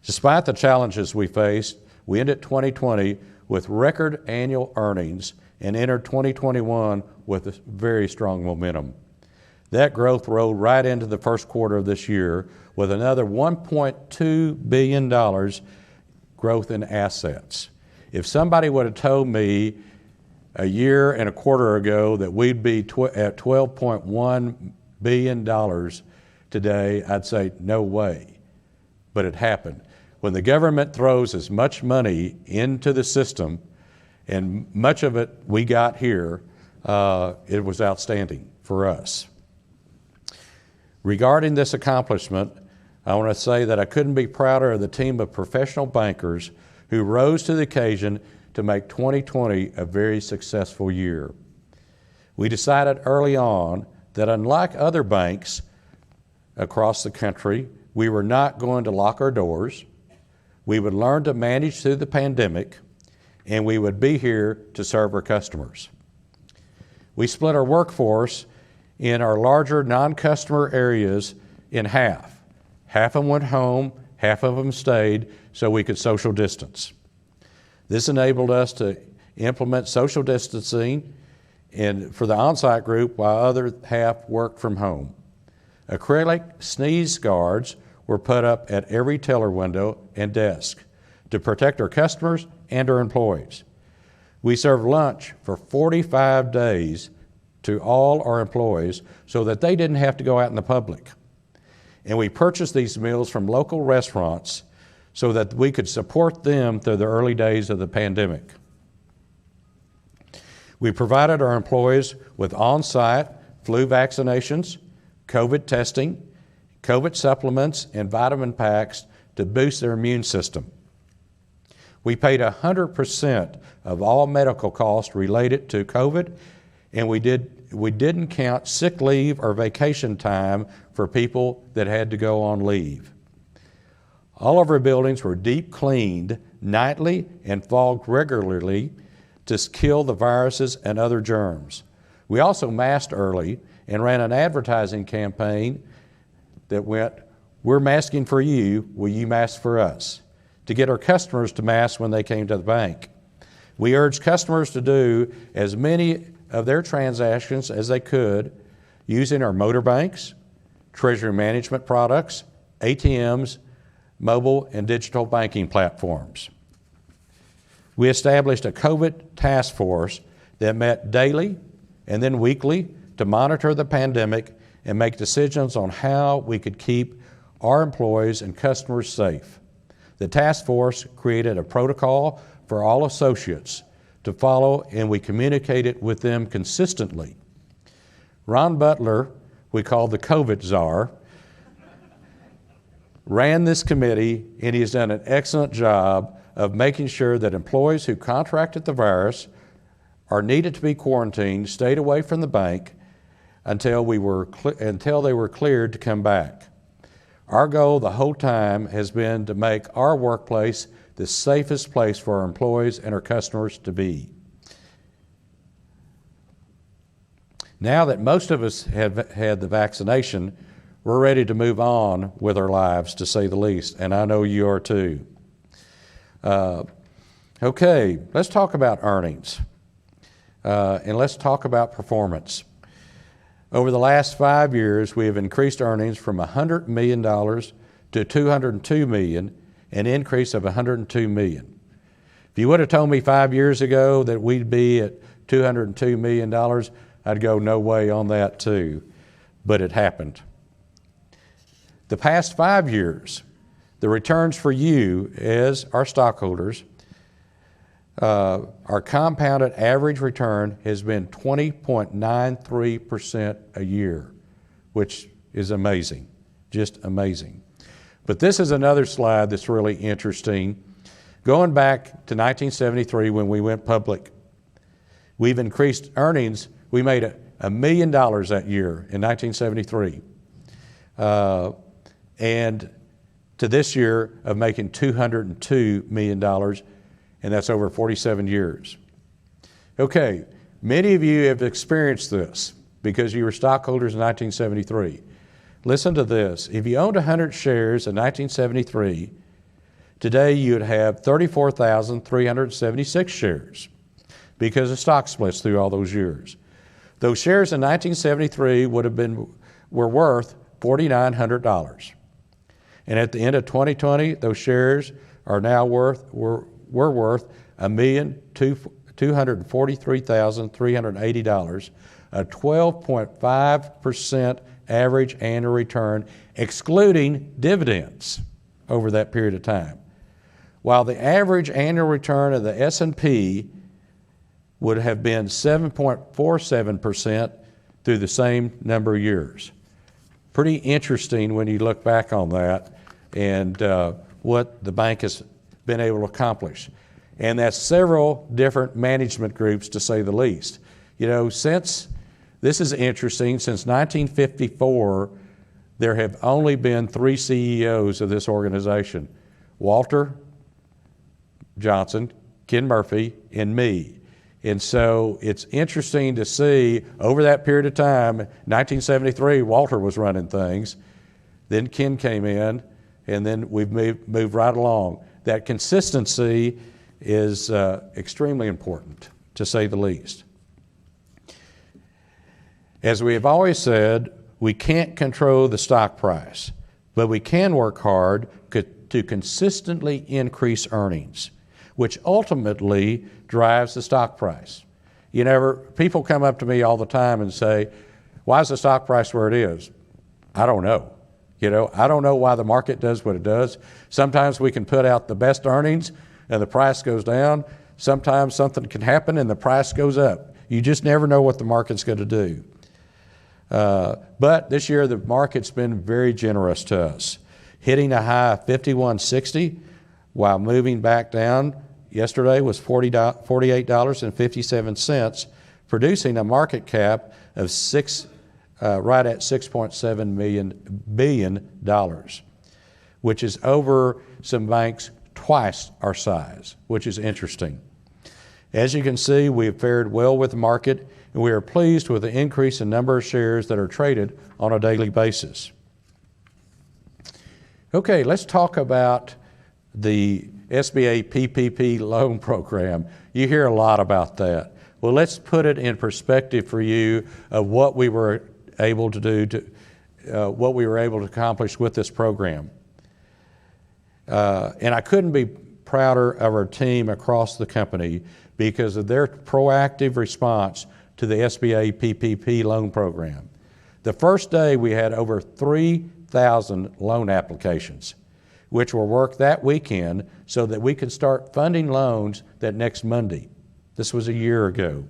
Speaker 8: Despite the challenges we faced, we ended 2020 with record annual earnings and entered 2021 with a very strong momentum. That growth rolled right into the first quarter of this year with another $1.2 billion growth in assets. If somebody would have told me a year and a quarter ago that we'd be at $12.1 billion today, I'd say no way. But it happened. When the government throws as much money into the system, and much of it we got here, it was outstanding for us. Regarding this accomplishment, I want to say that I couldn't be prouder of the team of professional bankers who rose to the occasion to make 2020 a very successful year. We decided early on that unlike other banks across the country, we were not going to lock our doors. We would learn to manage through the pandemic, and we would be here to serve our customers. We split our workforce in our larger non-customer areas in half. Half of them went home, half of them stayed so we could social distance. This enabled us to implement social distancing for the on-site group while other half worked from home. Acrylic sneeze guards were put up at every teller window and desk to protect our customers and our employees. We served lunch for 45 days to all our employees so that they didn't have to go out in the public. And we purchased these meals from local restaurants so that we could support them through the early days of the pandemic. We provided our employees with on-site flu vaccinations, COVID testing, COVID supplements, and vitamin packs to boost their immune system. We paid 100% of all medical costs related to COVID, and we didn't count sick leave or vacation time for people that had to go on leave. All of our buildings were deep cleaned nightly and fogged regularly to kill the viruses and other germs. We also masked early and ran an advertising campaign that went, "We're masking for you, will you mask for us?" to get our customers to mask when they came to the bank. We urged customers to do as many of their transactions as they could using our motor banks, treasury management products, ATMs, mobile and digital banking platforms. We established a COVID task force that met daily and then weekly to monitor the pandemic and make decisions on how we could keep our employees and customers safe. The task force created a protocol for all associates to follow, and we communicated with them consistently. Ron Butler we call the COVID czar, ran this committee, and he's done an excellent job of making sure that employees who contracted the virus are needed to be quarantined, stayed away from the bank until they were cleared to come back. Our goal the whole time has been to make our workplace the safest place for our employees and our customers to be. Now that most of us have had the vaccination, we're ready to move on with our lives, to say the least, and I know you are too. Okay, let's talk about earnings, and let's talk about performance. Over the last 5 years, we have increased earnings from $100 million to $202 million, an increase of $102 million. If you would have told me 5 years ago that we'd be at $202 million, I'd go, no way on that too, but it happened. The past 5 years, the returns for you as our stockholders, our compounded average return has been 20.93% a year, which is amazing, just amazing. But this is another slide that's really interesting. Going back to 1973 when we went public, we've increased earnings. We made $1 million that year in 1973. And to this year of making $202 million, and that's over 47 years. Okay, many of you have experienced this because you were stockholders in 1973. Listen to this. If you owned 100 shares in 1973, today you'd have 34,376 shares because of stock splits through all those years. Those shares in 1973 were worth $4,900. And at the end of 2020, those shares are now were worth $1,243,380, a 12.5% average annual return, excluding dividends over that period of time. While the average annual return of the S&P would have been 7.47% through the same number of years. Pretty interesting when you look back on that and what the bank has been able to accomplish. And that's several different management groups, to say the least. You know, this is interesting, since 1954, there have only been 3 CEOs of this organization: Walter Johnson, Ken Murphy, and me. And so it's interesting to see over that period of time, 1973, Walter was running things, then Ken came in, and then we've moved right along. That consistency is extremely important, to say the least. As we have always said, we can't control the stock price, but we can work hard to consistently increase earnings, which ultimately drives the stock price. People come up to me all the time and say, why is the stock price where it is? I don't know. I don't know why the market does what it does. Sometimes we can put out the best earnings and the price goes down. Sometimes something can happen and the price goes up. You just never know what the market's going to do. But this year the market's been very generous to us, hitting a high of 51.60 while moving back down. Yesterday was $48.57, producing a market cap of right at $6.7 billion, which is over some banks twice our size, which is interesting. As you can see, we have fared well with the market, and we are pleased with the increase in number of shares that are traded on a daily basis. Okay, let's talk about the SBA PPP loan program. You hear a lot about that. Well, let's put it in perspective for you of what we were able to do, what we were able to accomplish with this program. And I couldn't be prouder of our team across the company because of their proactive response to the SBA PPP loan program. The first day we had over 3,000 loan applications, which were worked that weekend so that we could start funding loans that next Monday. This was a year ago.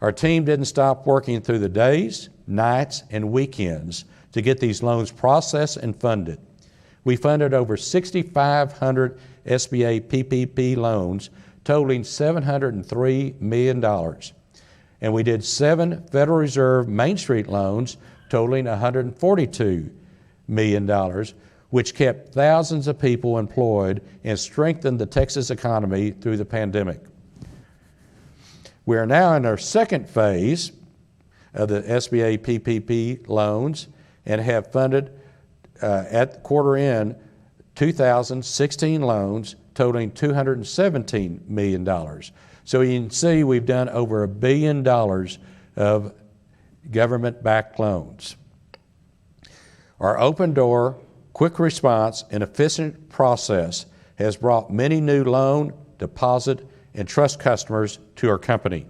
Speaker 8: Our team didn't stop working through the days, nights, and weekends to get these loans processed and funded. We funded over 6,500 SBA PPP loans totaling $703 million. And we did 7 Federal Reserve Main Street loans totaling $142 million, which kept thousands of people employed and strengthened the Texas economy through the pandemic. We are now in our second phase of the SBA PPP loans and have funded at the quarter end 2,016 loans totaling $217 million. So you can see we've done over $1 billion of government-backed loans. Our open door, quick response, and efficient process has brought many new loan, deposit, and trust customers to our company.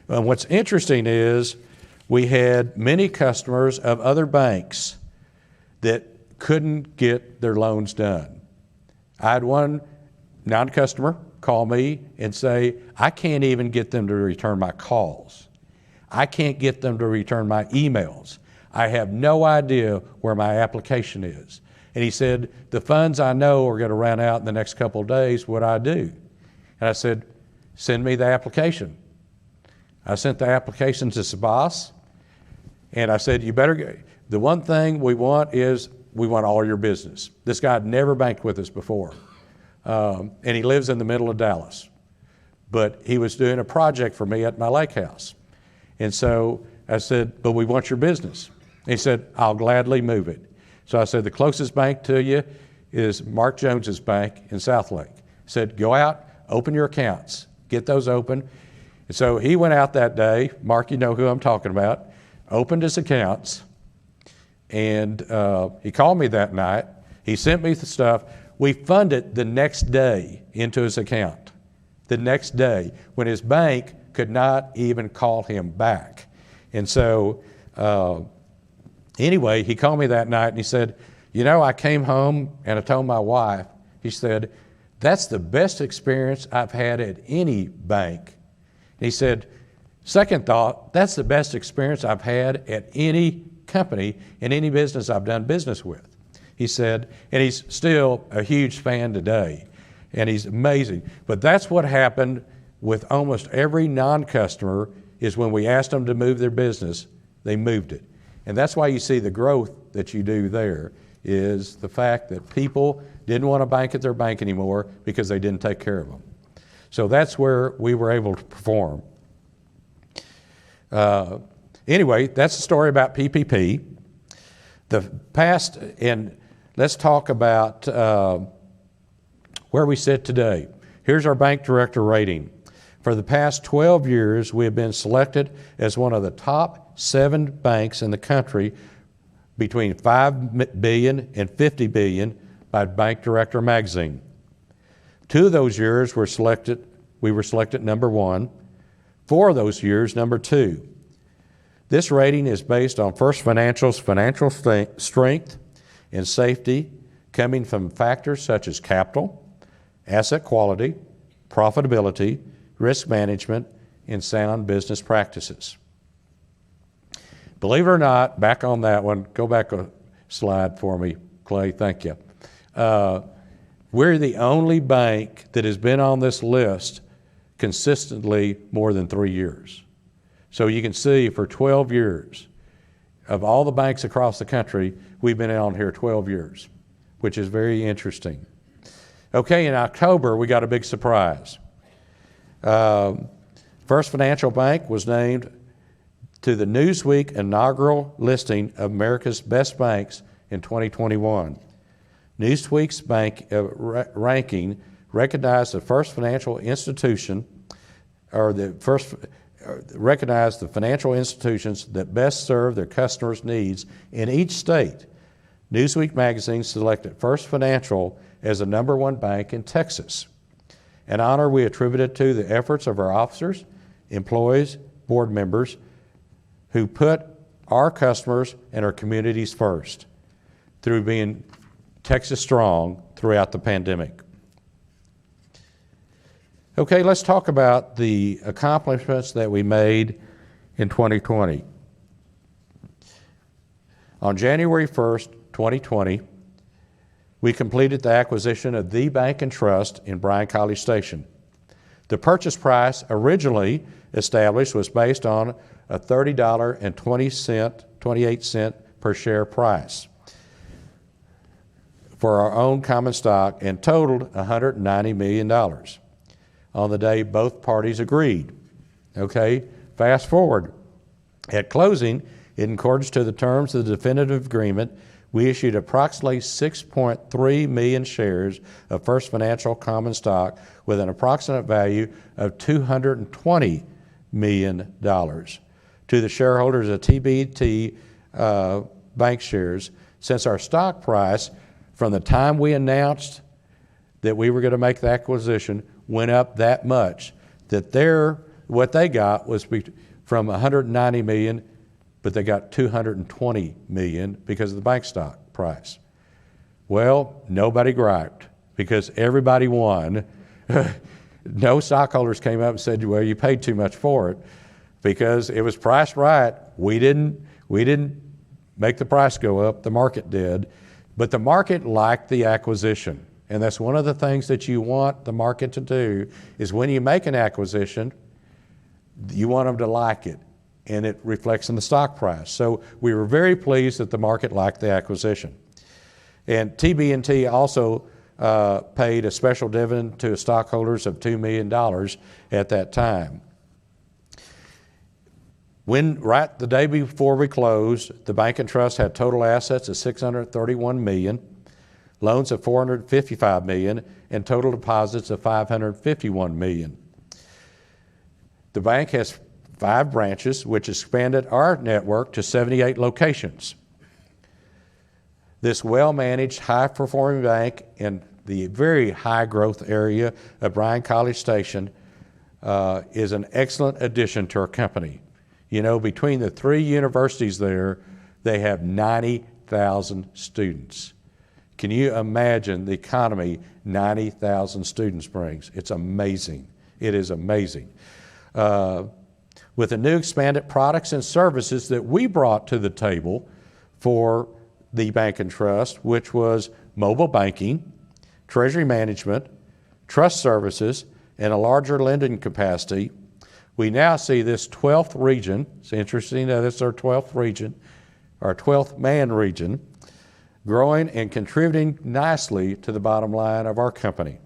Speaker 8: And what's interesting is we had many customers of other banks that couldn't get their loans done. I had one non-customer call me and say, I can't even get them to return my calls. I can't get them to return my emails. I have no idea where my application is. And he said, the funds I know are going to run out in the next couple of days. What do I do? And I said, send me the application. I sent the application to Sabas, and I said, you better, the one thing we want is we want all your business. This guy had never banked with us before, and he lives in the middle of Dallas. But he was doing a project for me at my lake house. And so I said, but we want your business. And he said, I'll gladly move it. So I said, the closest bank to you is Mark Jones's bank in Southlake. I said, go out, open your accounts, get those open. And so he went out that day, Mark, you know who I'm talking about, opened his accounts, and he called me that night. He sent me the stuff. We funded the next day into his account, the next day, when his bank could not even call him back. And so anyway, he called me that night and he said, you know, I came home and I told my wife, he said, that's the best experience I've had at any bank. And he said, second thought, that's the best experience I've had at any company in any business I've done business with. He said, and he's still a huge fan today, and he's amazing. But that's what happened with almost every non-customer is when we asked them to move their business, they moved it. And that's why you see the growth that you do there is the fact that people didn't want to bank at their bank anymore because they didn't take care of them. So that's where we were able to perform. Anyway, that's the story about PPP. The past, and let's talk about where we sit today. Here's our bank director rating. For the past 12 years, we have been selected as one of the top 7 banks in the country between $5 billion and $50 billion by Bank Director magazine. 2 of those years we were selected number 1. 4 of those years, number 2. This rating is based on First Financial's financial strength and safety coming from factors such as capital, asset quality, profitability, risk management, and sound business practices. Believe it or not, back on that one, go back a slide for me, Clay, thank you. We're the only bank that has been on this list consistently more than 3 years. So you can see for 12 years, of all the banks across the country, we've been on here 12 years, which is very interesting. Okay, in October, we got a big surprise. First Financial Bank was named to the Newsweek inaugural listing of America's best banks in 2021. Newsweek's bank ranking recognized the first financial institution, recognized the financial institutions that best serve their customers' needs in each state. Newsweek magazine selected First Financial as the number 1 bank in Texas, an honor we attributed to the efforts of our officers, employees, board members, who put our customers and our communities first through being Texas strong throughout the pandemic. Okay, let's talk about the accomplishments that we made in 2020. On January 1st, 2020, we completed the acquisition of The Bank and Trust in Bryan-College Station. The purchase price originally established was based on a $30.28 per share price for our own common stock and totaled $190 million. On the day both parties agreed. Okay, fast forward. At closing, in accordance to the terms of the definitive agreement, we issued approximately 6.3 million shares of First Financial common stock with an approximate value of $220 million to the shareholders of TB&T Bank shares. Since our stock price from the time we announced that we were going to make the acquisition went up that much, that what they got was from 190 million, but they got 220 million because of the bank stock price. Well, nobody griped because everybody won. No stockholders came up and said, well, you paid too much for it, because it was priced right. We didn't make the price go up, the market did, but the market liked the acquisition. And that's one of the things that you want the market to do, is when you make an acquisition, you want them to like it, and it reflects in the stock price. So we were very pleased that the market liked the acquisition. And TB&T also paid a special dividend to stockholders of $2 million at that time. Right the day before we closed, the Bank and Trust had total assets of $631 million, loans of $455 million, and total deposits of $551 million. The bank has 5 branches, which expanded our network to 78 locations. This well-managed, high-performing bank in the very high-growth area of Bryan-College Station is an excellent addition to our company. You know, between the 3 universities there, they have 90,000 students. Can you imagine the economy 90,000 students brings? It's amazing. It is amazing. With the new expanded products and services that we brought to the table for the Bank and Trust, which was mobile banking, treasury management, trust services, and a larger lending capacity, we now see this 12th region. It's interesting that it's our 12th region, our 12th man region, growing and contributing nicely to the bottom line of our company.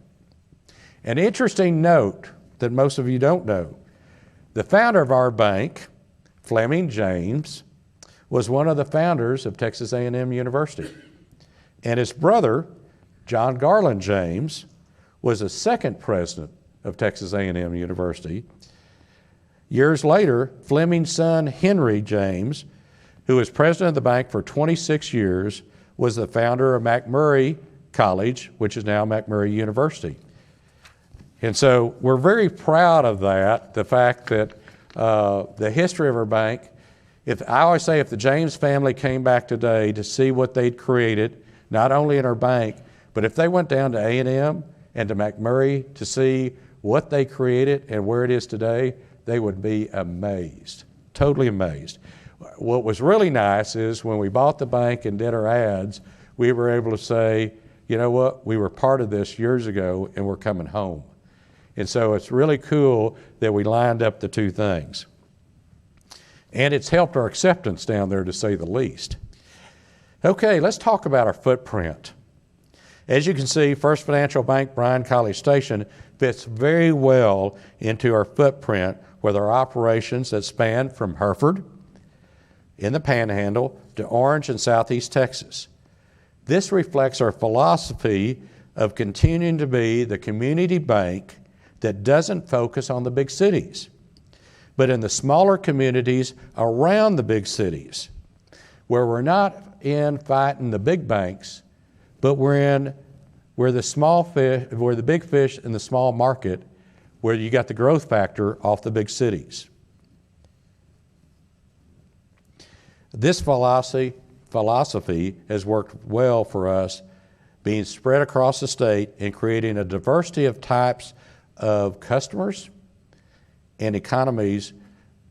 Speaker 8: An interesting note that most of you don't know, the founder of our bank, Fleming James, was one of the founders of Texas A&M University. And his brother, John Garland James, was the second president of Texas A&M University. Years later, Fleming's son, Henry James, who was president of the bank for 26 years, was the founder of McMurray College, which is now McMurray University. And so we're very proud of that, the fact that the history of our bank, I always say if the James family came back today to see what they'd created, not only in our bank, but if they went down to A&M and to McMurray to see what they created and where it is today, they would be amazed, totally amazed. What was really nice is when we bought the bank and did our ads, we were able to say, you know what, we were part of this years ago and we're coming home. And so it's really cool that we lined up the two things. And it's helped our acceptance down there, to say the least. Okay, let's talk about our footprint. As you can see, First Financial Bank Bryan-College Station fits very well into our footprint with our operations that span from Hereford in the Panhandle to Orange and Southeast Texas. This reflects our philosophy of continuing to be the community bank that doesn't focus on the big cities, but in the smaller communities around the big cities, where we're not in fighting the big banks, but we're the big fish in the small market, where you got the growth factor off the big cities. This philosophy has worked well for us, being spread across the state and creating a diversity of types of customers and economies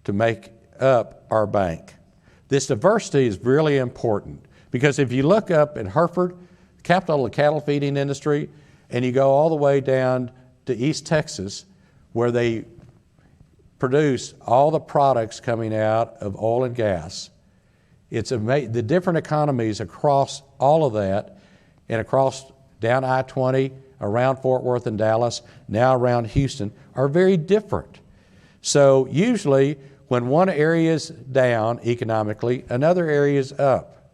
Speaker 8: to make up our bank. This diversity is really important because if you look up in Hereford, capital of the cattle feeding industry, and you go all the way down to East Texas, where they produce all the products coming out of oil and gas. It's amazing. The different economies across all of that and across down I-20, around Fort Worth and Dallas, now around Houston, are very different. So usually when one area is down economically, another area is up.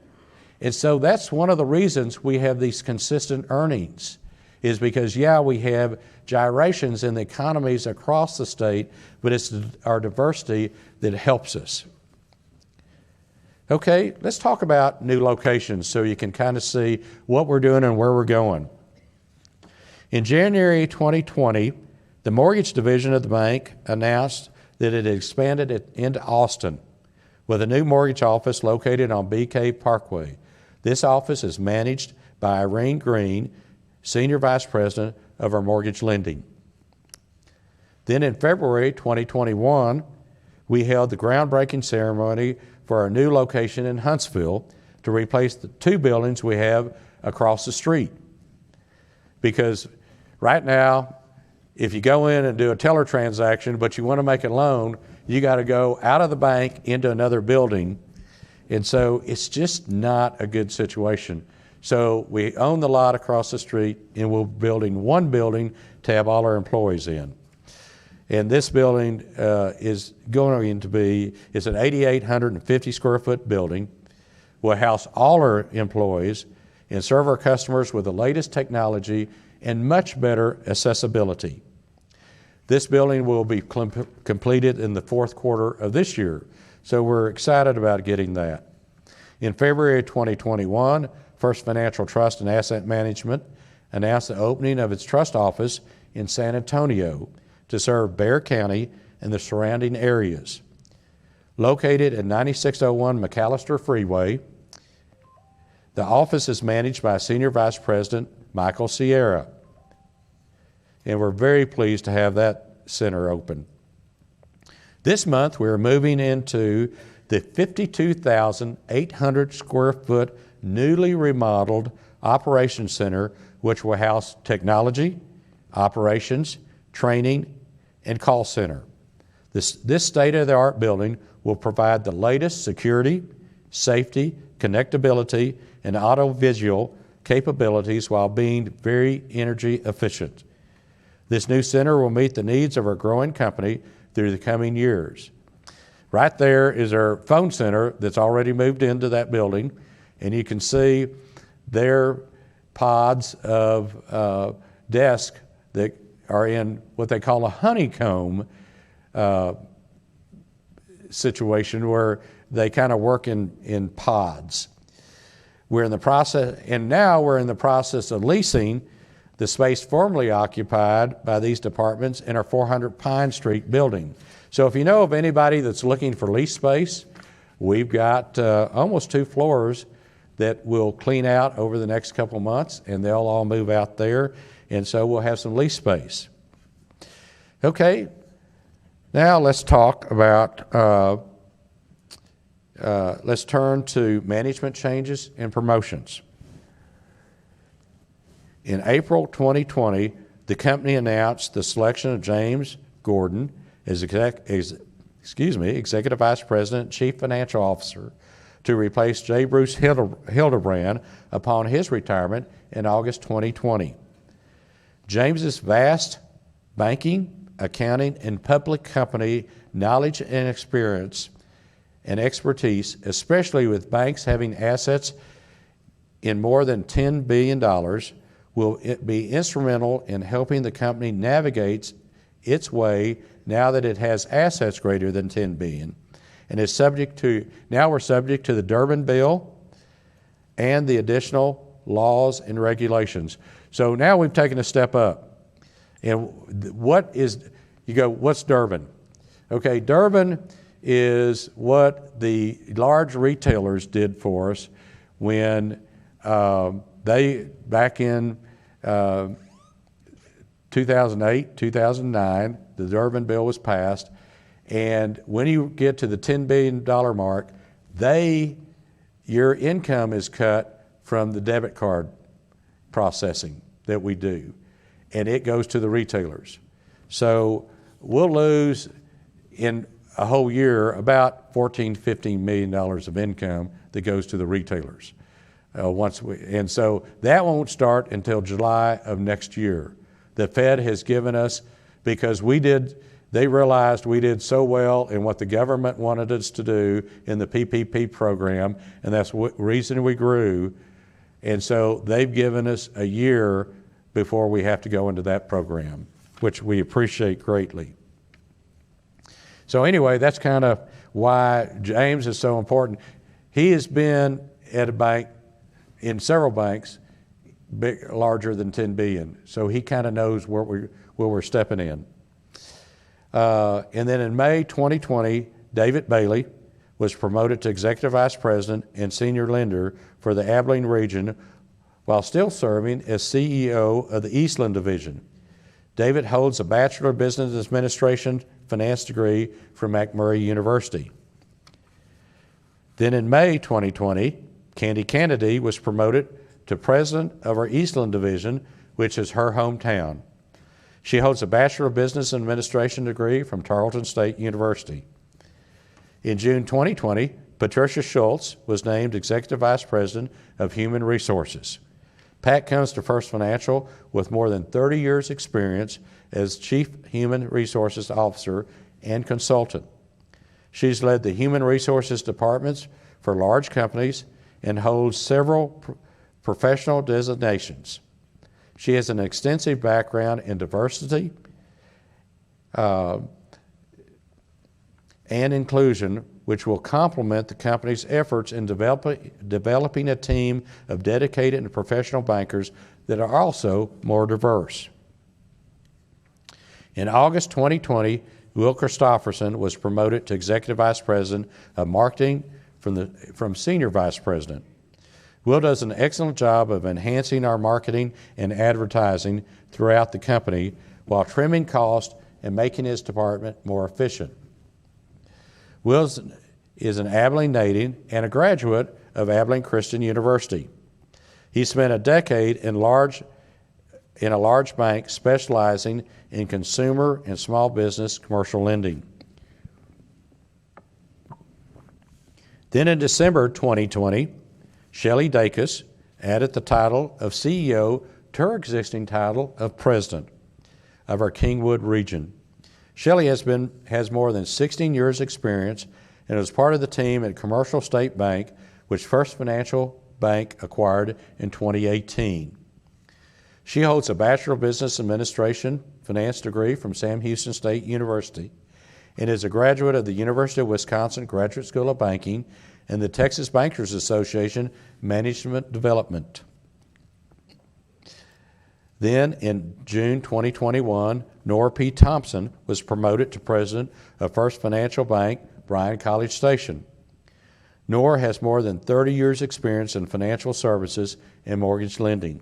Speaker 8: And so that's one of the reasons we have these consistent earnings, is because, yeah, we have gyrations in the economies across the state, but it's our diversity that helps us. Okay, let's talk about new locations so you can kind of see what we're doing and where we're going. In January 2020, the mortgage division of the bank announced that it had expanded it into Austin with a new mortgage office located on BK Parkway. This office is managed by Irene Green, Senior Vice President of our mortgage lending. Then in February 2021, we held the groundbreaking ceremony for our new location in Huntsville to replace the 2 buildings we have across the street. Because right now, if you go in and do a teller transaction, but you want to make a loan, you got to go out of the bank into another building. And so it's just not a good situation. So we own the lot across the street, and we're building one building to have all our employees in. And this building is going to be, it's an 8,850 square foot building. We'll house all our employees and serve our customers with the latest technology and much better accessibility. This building will be completed in the fourth quarter of this year, so we're excited about getting that. In February 2021, First Financial Trust and Asset Management announced the opening of its trust office in San Antonio to serve Bexar County and the surrounding areas. Located at 9601 McAllister Freeway, the office is managed by Senior Vice President Michael Sierra, and we're very pleased to have that center open. This month, we're moving into the 52,800 square foot newly remodeled operations center, which will house technology, operations, training, and call center. This state-of-the-art building will provide the latest security, safety, connectability, and audiovisual capabilities while being very energy efficient. This new center will meet the needs of our growing company through the coming years. Right there is our phone center that's already moved into that building, and you can see their pods of desks that are in what they call a honeycomb situation, where they kind of work in pods. We're in the process, and now we're in the process of leasing the space formerly occupied by these departments in our 400 Pine Street building. So if you know of anybody that's looking for lease space, we've got almost 2 floors that we'll clean out over the next couple months, and they'll all move out there, and so we'll have some lease space. Okay, now let's talk about, let's turn to management changes and promotions. In April 2020, the company announced the selection of James Gordon as Executive Vice President, Chief Financial Officer, to replace J. Bruce Hildebrand upon his retirement in August 2020. James's vast banking, accounting, and public company knowledge and experience and expertise, especially with banks having assets in more than $10 billion, will be instrumental in helping the company navigate its way now that it has assets greater than $10 billion, and is now we're subject to the Durbin Bill and the additional laws and regulations. So now we've taken a step up. And what's Durbin? Okay, Durbin is what the large retailers did for us when they, back in 2008, 2009, the Durbin Bill was passed, and when you get to the $10 billion mark, your income is cut from the debit card processing that we do, and it goes to the retailers. So we'll lose in a whole year about $14, $15 million of income that goes to the retailers. And so that won't start until July of next year. The Fed has given us, because they realized we did so well in what the government wanted us to do in the PPP program, and that's the reason we grew. And so they've given us a year before we have to go into that program, which we appreciate greatly. So anyway, that's kind of why James is so important. He has been at a bank, in several banks, larger than 10 billion. So he kind of knows where we're stepping in. And then in May 2020, David Bailey was promoted to Executive Vice President and Senior Lender for the Abilene region while still serving as CEO of the Eastland Division. David holds a Bachelor of Business Administration finance degree from McMurray University. Then in May 2020, Candy Kennedy was promoted to President of our Eastland Division, which is her hometown. She holds a Bachelor of Business Administration degree from Tarleton State University. In June 2020, Patricia Schultz was named Executive Vice President of Human Resources. Pat comes to First Financial with more than 30 years' experience as Chief Human Resources Officer and consultant. She's led the Human Resources departments for large companies and holds several professional designations. She has an extensive background in diversity and inclusion, which will complement the company's efforts in developing a team of dedicated and professional bankers that are also more diverse. In August 2020, Will Christofferson was promoted to Executive Vice President of Marketing from Senior Vice President. Will does an excellent job of enhancing our marketing and advertising throughout the company while trimming costs and making his department more efficient. Will is an Abilene native and a graduate of Abilene Christian University. He spent a decade in a large bank specializing in consumer and small business commercial lending. Then in December 2020, Shelley Dacus added the title of CEO to her existing title of President of our Kingwood region. Shelley has more than 16 years' experience and was part of the team at Commercial State Bank, which First Financial Bank acquired in 2018. She holds a Bachelor of Business Administration finance degree from Sam Houston State University and is a graduate of the University of Wisconsin Graduate School of Banking and the Texas Bankers Association Management Development. Then in June 2021, Nora P. Thompson was promoted to President of First Financial Bank, Bryan College Station. Nora has more than 30 years' experience in financial services and mortgage lending.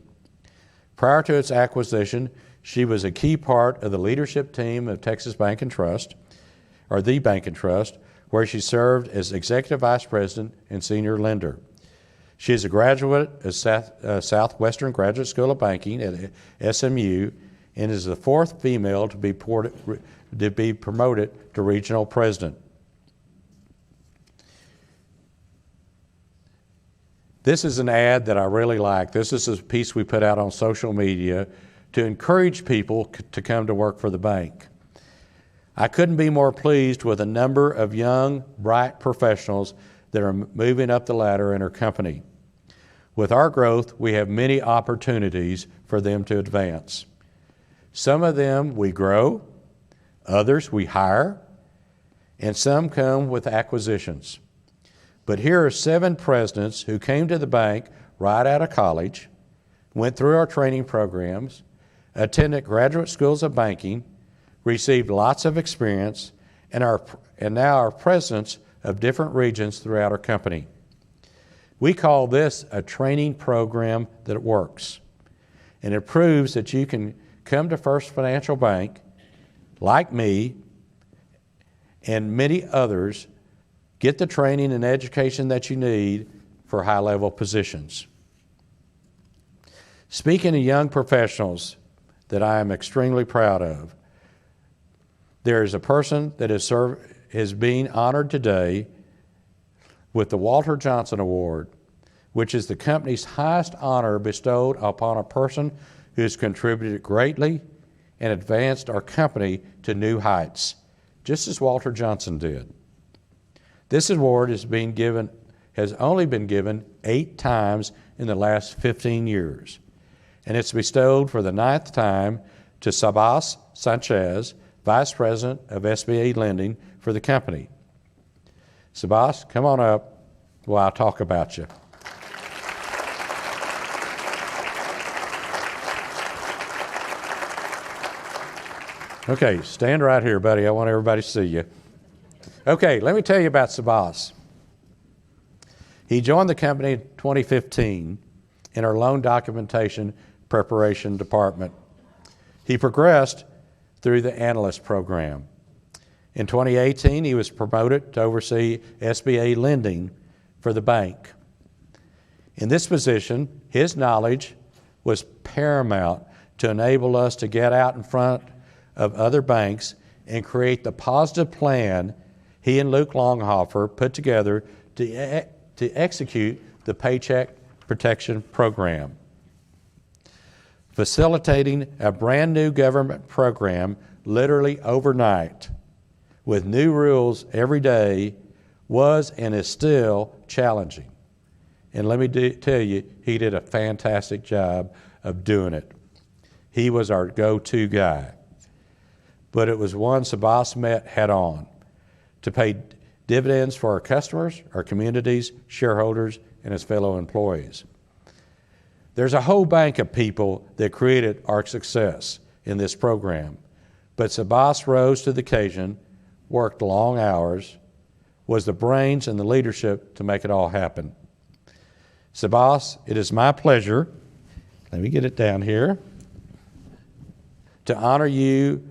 Speaker 8: Prior to its acquisition, she was a key part of the leadership team of Texas Bank and Trust, or the Bank and Trust, where she served as Executive Vice President and Senior Lender. She is a graduate of Southwestern Graduate School of Banking at SMU and is the fourth female to be promoted to Regional President. This is an ad that I really like. This is a piece we put out on social media to encourage people to come to work for the bank. I couldn't be more pleased with the number of young, bright professionals that are moving up the ladder in our company. With our growth, we have many opportunities for them to advance. Some of them we grow, others we hire, and some come with acquisitions. But here are 7 presidents who came to the bank right out of college, went through our training programs, attended graduate schools of banking, received lots of experience, and now are presidents of different regions throughout our company. We call this a training program that works, and it proves that you can come to First Financial Bank, like me and many others, get the training and education that you need for high-level positions. Speaking of young professionals that I am extremely proud of, there is a person that is being honored today with the Walter Johnson Award, which is the company's highest honor bestowed upon a person who has contributed greatly and advanced our company to new heights, just as Walter Johnson did. This award has only been given 8 times in the last 15 years, and it's bestowed for the 9th time to Sabas Sanchez, Vice President of SBA Lending for the company. Sabas, come on up while I talk about you. Okay, stand right here, buddy. I want everybody to see you. Okay, let me tell you about Sabas. He joined the company in 2015 in our loan documentation preparation department. He progressed through the analyst program. In 2018, he was promoted to oversee SBA lending for the bank. In this position, his knowledge was paramount to enable us to get out in front of other banks and create the positive plan he and Luke Longhofer put together to execute the Paycheck Protection Program. Facilitating a brand new government program literally overnight with new rules every day was and is still challenging. And let me tell you, he did a fantastic job of doing it. He was our go-to guy. But it was one Sabas met head on to pay dividends for our customers, our communities, shareholders, and his fellow employees. There's a whole bank of people that created our success in this program, but Sabas rose to the occasion, worked long hours, was the brains and the leadership to make it all happen. Sabas, it is my pleasure, let me get it down here, to honor you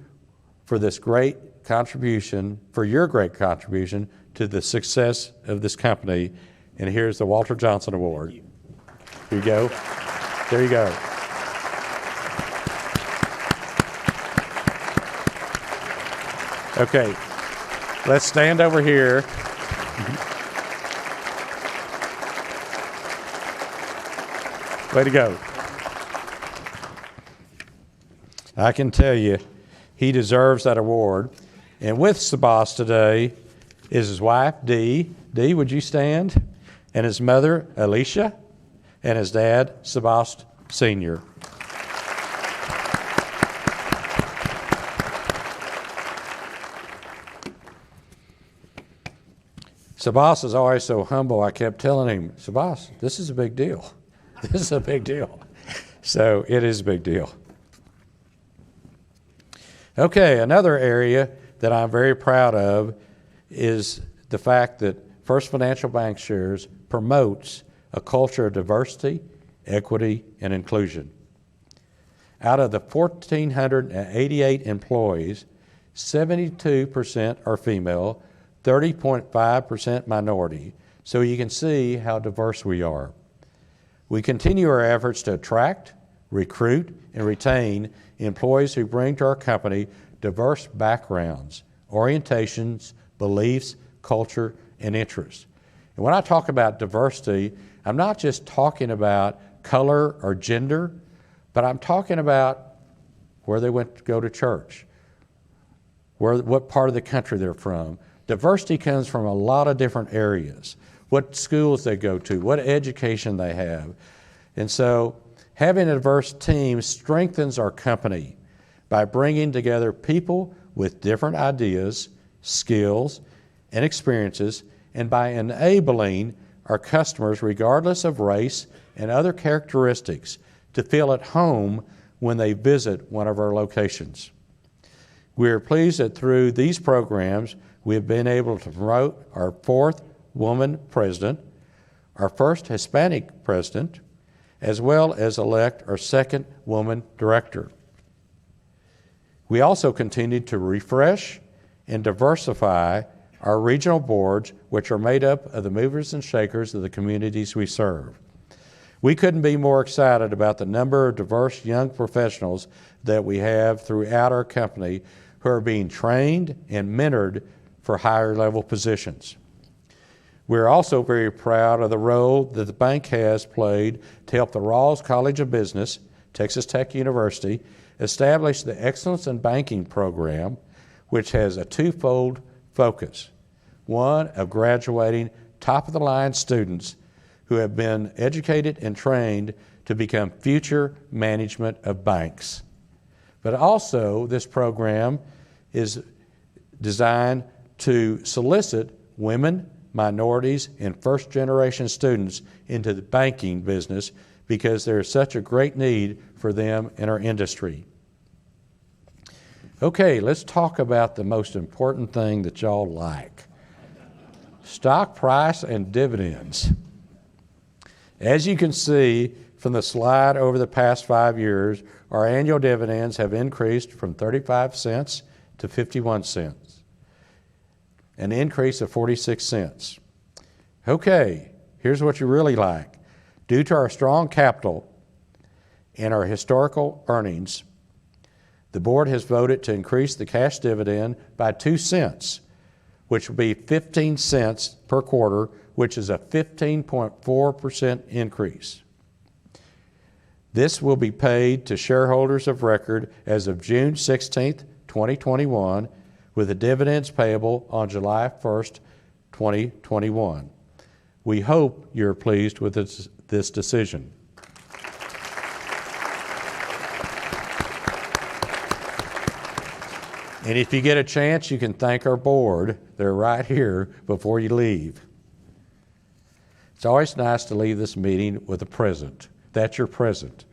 Speaker 8: for this great contribution, for your great contribution to the success of this company. And here's the Walter Johnson Award. Here you go. There you go. Okay, let's stand over here. Way to go. I can tell you, he deserves that award. And with Sabas today is his wife, Dee. Dee, would you stand? And his mother, Alicia, and his dad, Sabas Sr. Sabas is always so humble. I kept telling him, Sabas, this is a big deal. This is a big deal. So it is a big deal. Okay, another area that I'm very proud of is the fact that First Financial Bankshares promotes a culture of diversity, equity, and inclusion. Out of the 1,488 employees, 72% are female, 30.5% minority, so you can see how diverse we are. We continue our efforts to attract, recruit, and retain employees who bring to our company diverse backgrounds, orientations, beliefs, culture, and interests. And when I talk about diversity, I'm not just talking about color or gender, but I'm talking about where they went to go to church, what part of the country they're from. Diversity comes from a lot of different areas, what schools they go to, what education they have. And so having a diverse team strengthens our company by bringing together people with different ideas, skills, and experiences, and by enabling our customers, regardless of race and other characteristics, to feel at home when they visit one of our locations. We are pleased that through these programs, we have been able to promote our 4th woman president, our 1st Hispanic president, as well as elect our 2nd woman director. We also continued to refresh and diversify our regional boards, which are made up of the movers and shakers of the communities we serve. We couldn't be more excited about the number of diverse young professionals that we have throughout our company who are being trained and mentored for higher level positions. We're also very proud of the role that the bank has played to help the Rawls College of Business, Texas Tech University, establish the Excellence in Banking program, which has a twofold focus. One, of graduating top-of-the-line students who have been educated and trained to become future management of banks. But also, this program is designed to solicit women, minorities, and first-generation students into the banking business because there is such a great need for them in our industry. Okay, let's talk about the most important thing that y'all like. Stock price and dividends. As you can see from the slide over the past 5 years, our annual dividends have increased from 35 cents to 51 cents, an increase of 46 cents. Okay, here's what you really like. Due to our strong capital and our historical earnings, the board has voted to increase the cash dividend by 2 cents, which will be 15 cents per quarter, which is a 15.4% increase. This will be paid to shareholders of record as of June 16th, 2021, with the dividends payable on July 1st, 2021. We hope you're pleased with this decision. And if you get a chance, you can thank our board. They're right here before you leave. It's always nice to leave this meeting with a present. That's your present.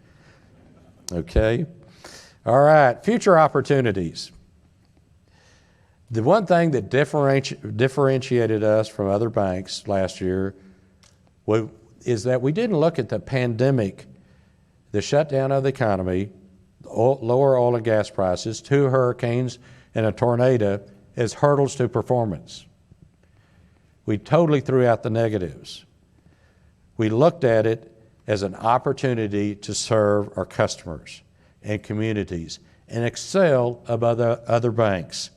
Speaker 8: Okay? All right, future opportunities. The one thing that differentiated us from other banks last year is that we didn't look at the pandemic, the shutdown of the economy, lower oil and gas prices, 2 hurricanes, and a tornado as hurdles to performance. We totally threw out the negatives. We looked at it as an opportunity to serve our customers and communities and excel above other banks.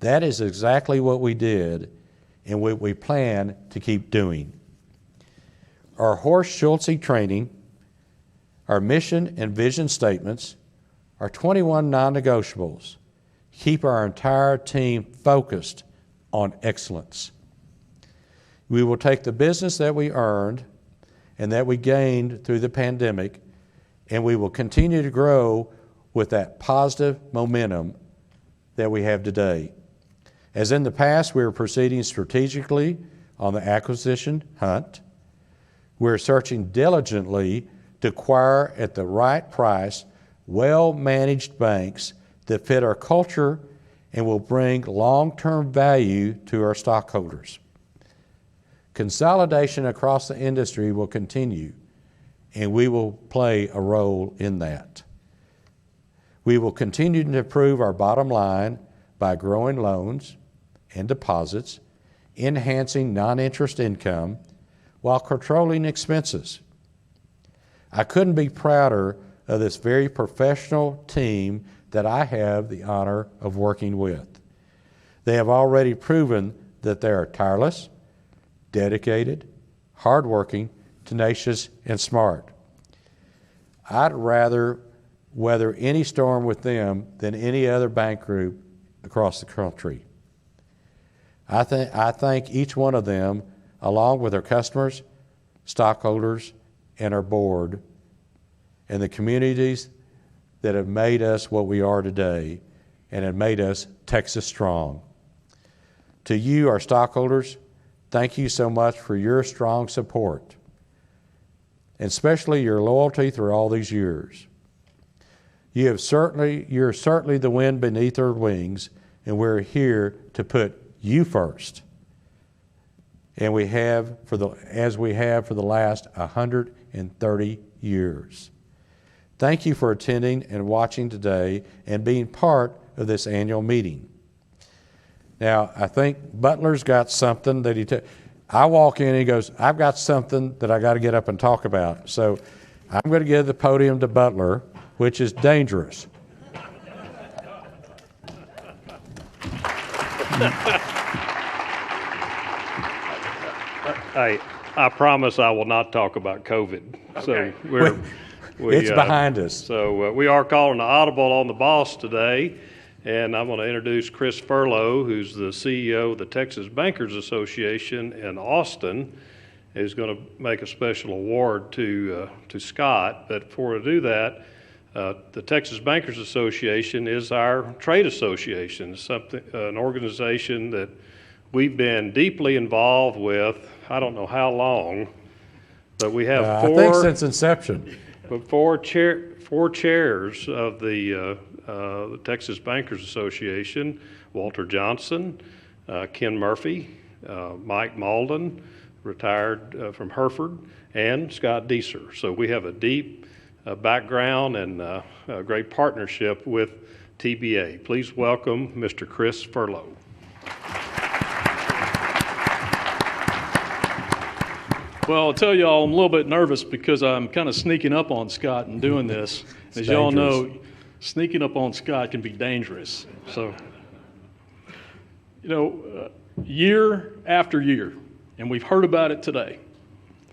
Speaker 8: That is exactly what we did and what we plan to keep doing. Our Horst Schulze training, our mission and vision statements, our 21 non-negotiables keep our entire team focused on excellence. We will take the business that we earned and that we gained through the pandemic, and we will continue to grow with that positive momentum that we have today. As in the past, we are proceeding strategically on the acquisition hunt. We're searching diligently to acquire at the right price well-managed banks that fit our culture and will bring long-term value to our stockholders. Consolidation across the industry will continue, and we will play a role in that. We will continue to improve our bottom line by growing loans and deposits, enhancing non-interest income, while controlling expenses. I couldn't be prouder of this very professional team that I have the honor of working with. They have already proven that they are tireless, dedicated, hardworking, tenacious, and smart. I'd rather weather any storm with them than any other bank group across the country. I thank each one of them, along with our customers, stockholders, and our board, and the communities that have made us what we are today and have made us Texas strong. To you, our stockholders, thank you so much for your strong support, and especially your loyalty through all these years. You're certainly the wind beneath our wings, and we're here to put you first. And as we have for the last 130 years. Thank you for attending and watching today and being part of this annual meeting. Now, I think Butler's got something that I walk in and he goes, I've got something that I got to get up and talk about. So I'm going to give the podium to Butler, which is dangerous.
Speaker 10: I promise I will not talk about COVID.
Speaker 8: Okay.
Speaker 10: So
Speaker 8: it's behind us.
Speaker 10: So we are calling the audible on the boss today, and I'm going to introduce Chris Furlow, who's the CEO of the Texas Bankers Association in Austin, who's going to make a special award to Scott. But before I do that, the Texas Bankers Association is our trade association, an organization that we've been deeply involved with. I don't know how long, but we have
Speaker 8: I think since inception.
Speaker 10: But four chairs of the Texas Bankers Association: Walter Johnson, Ken Murphy, Mike Malden, retired from Hereford, and Scott Deeser. So we have a deep background and a great partnership with TBA. Please welcome Mr. Chris Furlow.
Speaker 12: Well, I'll tell y'all, I'm a little bit nervous because I'm kind of sneaking up on Scott and doing this. As y'all know, sneaking up on Scott can be dangerous. So, year after year, and we've heard about it today,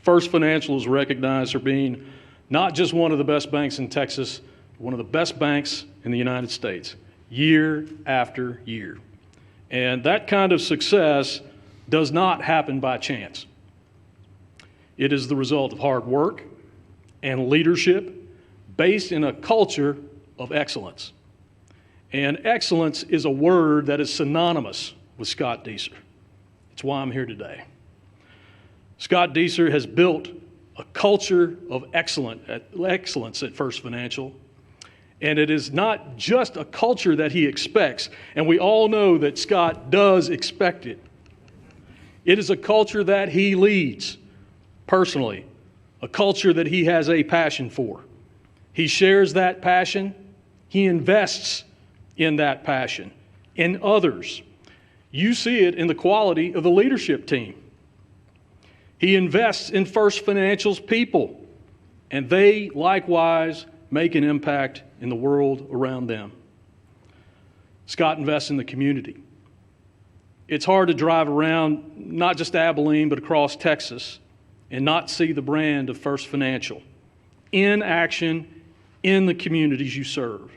Speaker 12: First Financial is recognized for being not just one of the best banks in Texas, but one of the best banks in the United States, year after year. And that kind of success does not happen by chance. It is the result of hard work and leadership based in a culture of excellence. And excellence is a word that is synonymous with Scott Deeser. It's why I'm here today. Scott Deeser has built a culture of excellence at First Financial. And it is not just a culture that he expects, and we all know that Scott does expect it. It is a culture that he leads personally, a culture that he has a passion for. He shares that passion. He invests in that passion, in others. You see it in the quality of the leadership team. He invests in First Financial's people, and they likewise make an impact in the world around them. Scott invests in the community. It's hard to drive around, not just Abilene, but across Texas, and not see the brand of First Financial in action in the communities you serve,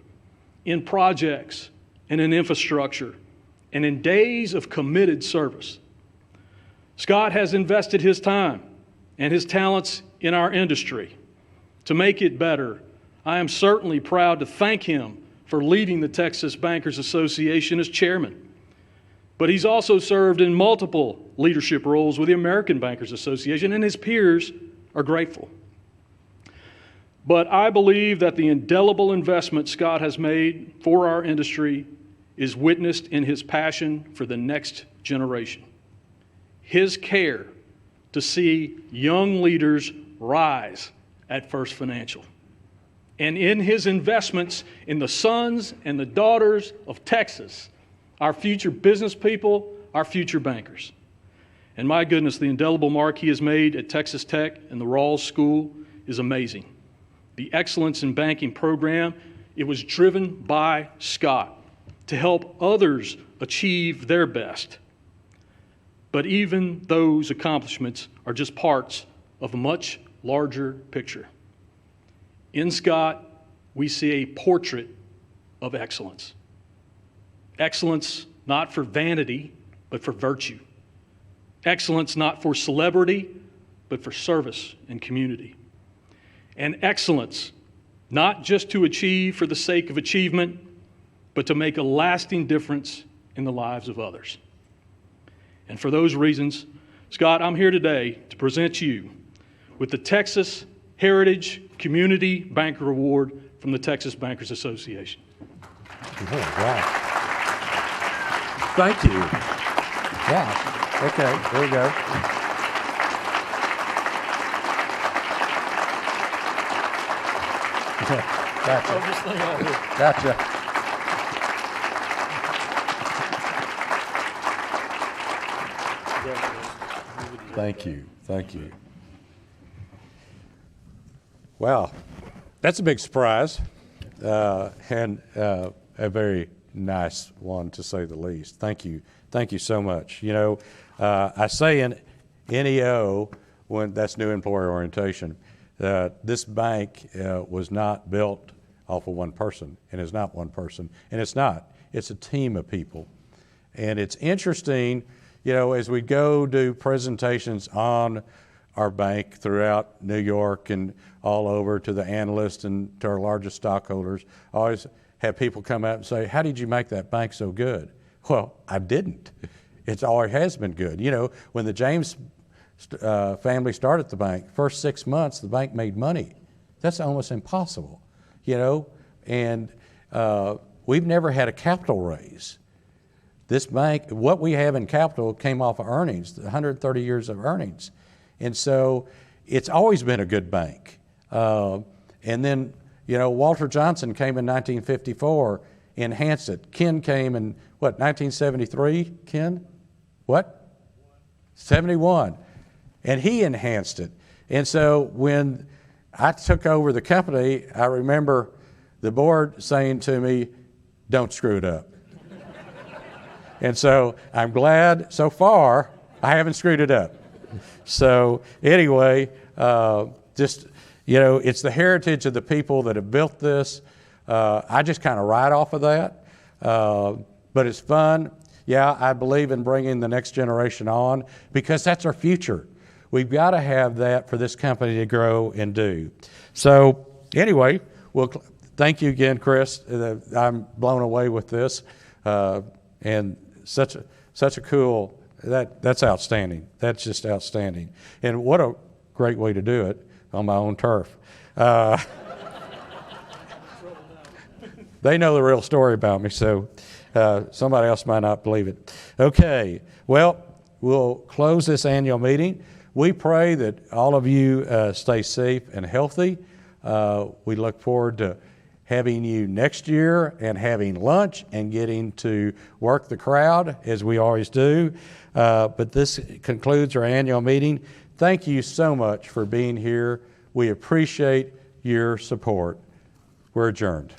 Speaker 12: in projects and in infrastructure, and in days of committed service. Scott has invested his time and his talents in our industry to make it better. I am certainly proud to thank him for leading the Texas Bankers Association as chairman. But he's also served in multiple leadership roles with the American Bankers Association, and his peers are grateful. But I believe that the indelible investment Scott has made for our industry is witnessed in his passion for the next generation. His care to see young leaders rise at First Financial. And in his investments in the sons and the daughters of Texas, our future business people, our future bankers. And my goodness, the indelible mark he has made at Texas Tech and the Rawls School is amazing. The Excellence in Banking program, it was driven by Scott to help others achieve their best. But even those accomplishments are just parts of a much larger picture. In Scott, we see a portrait of excellence. Excellence not for vanity, but for virtue. Excellence not for celebrity, but for service and community. And excellence not just to achieve for the sake of achievement, but to make a lasting difference in the lives of others. And for those reasons, Scott, I'm here today to present you with the Texas Heritage Community Banker Award from the Texas Bankers Association.
Speaker 8: Oh, wow. Thank you. Yeah. Okay, there we go. Gotcha. Thank you. Thank you. Well, that's a big surprise, and a very nice one, to say the least. Thank you. Thank you so much. You know, I say in NEO, when that's new employer orientation, this bank was not built off of one person, and is not one person, and it's not. It's a team of people. And it's interesting, you know, as we go do presentations on our bank throughout New York and all over to the analysts and to our largest stockholders, I always have people come out and say, how did you make that bank so good? Well, I didn't. It's always has been good. You know, when the James family started the bank, first 6 months, the bank made money. That's almost impossible, you know, and we've never had a capital raise. This bank, what we have in capital came off of earnings, 130 years of earnings. And so it's always been a good bank. And then, you know, Walter Johnson came in 1954, enhanced it. Ken came in, what, 1973, Ken? What? 71. And he enhanced it. And so when I took over the company, I remember the board saying to me, don't screw it up. And so I'm glad so far I haven't screwed it up. So anyway, just, you know, it's the heritage of the people that have built this. I just kind of ride off of that, but it's fun. Yeah, I believe in bringing the next generation on because that's our future. We've got to have that for this company to grow and do. So anyway, well, thank you again, Chris. I'm blown away with this, and such a cool. That's outstanding. That's just outstanding. And what a great way to do it on my own turf. They know the real story about me, so somebody else might not believe it. Okay, well, we'll close this annual meeting. We pray that all of you stay safe and healthy. We look forward to having you next year and having lunch and getting to work the crowd as we always do. But this concludes our annual meeting. Thank you so much for being here. We appreciate your support. We're adjourned.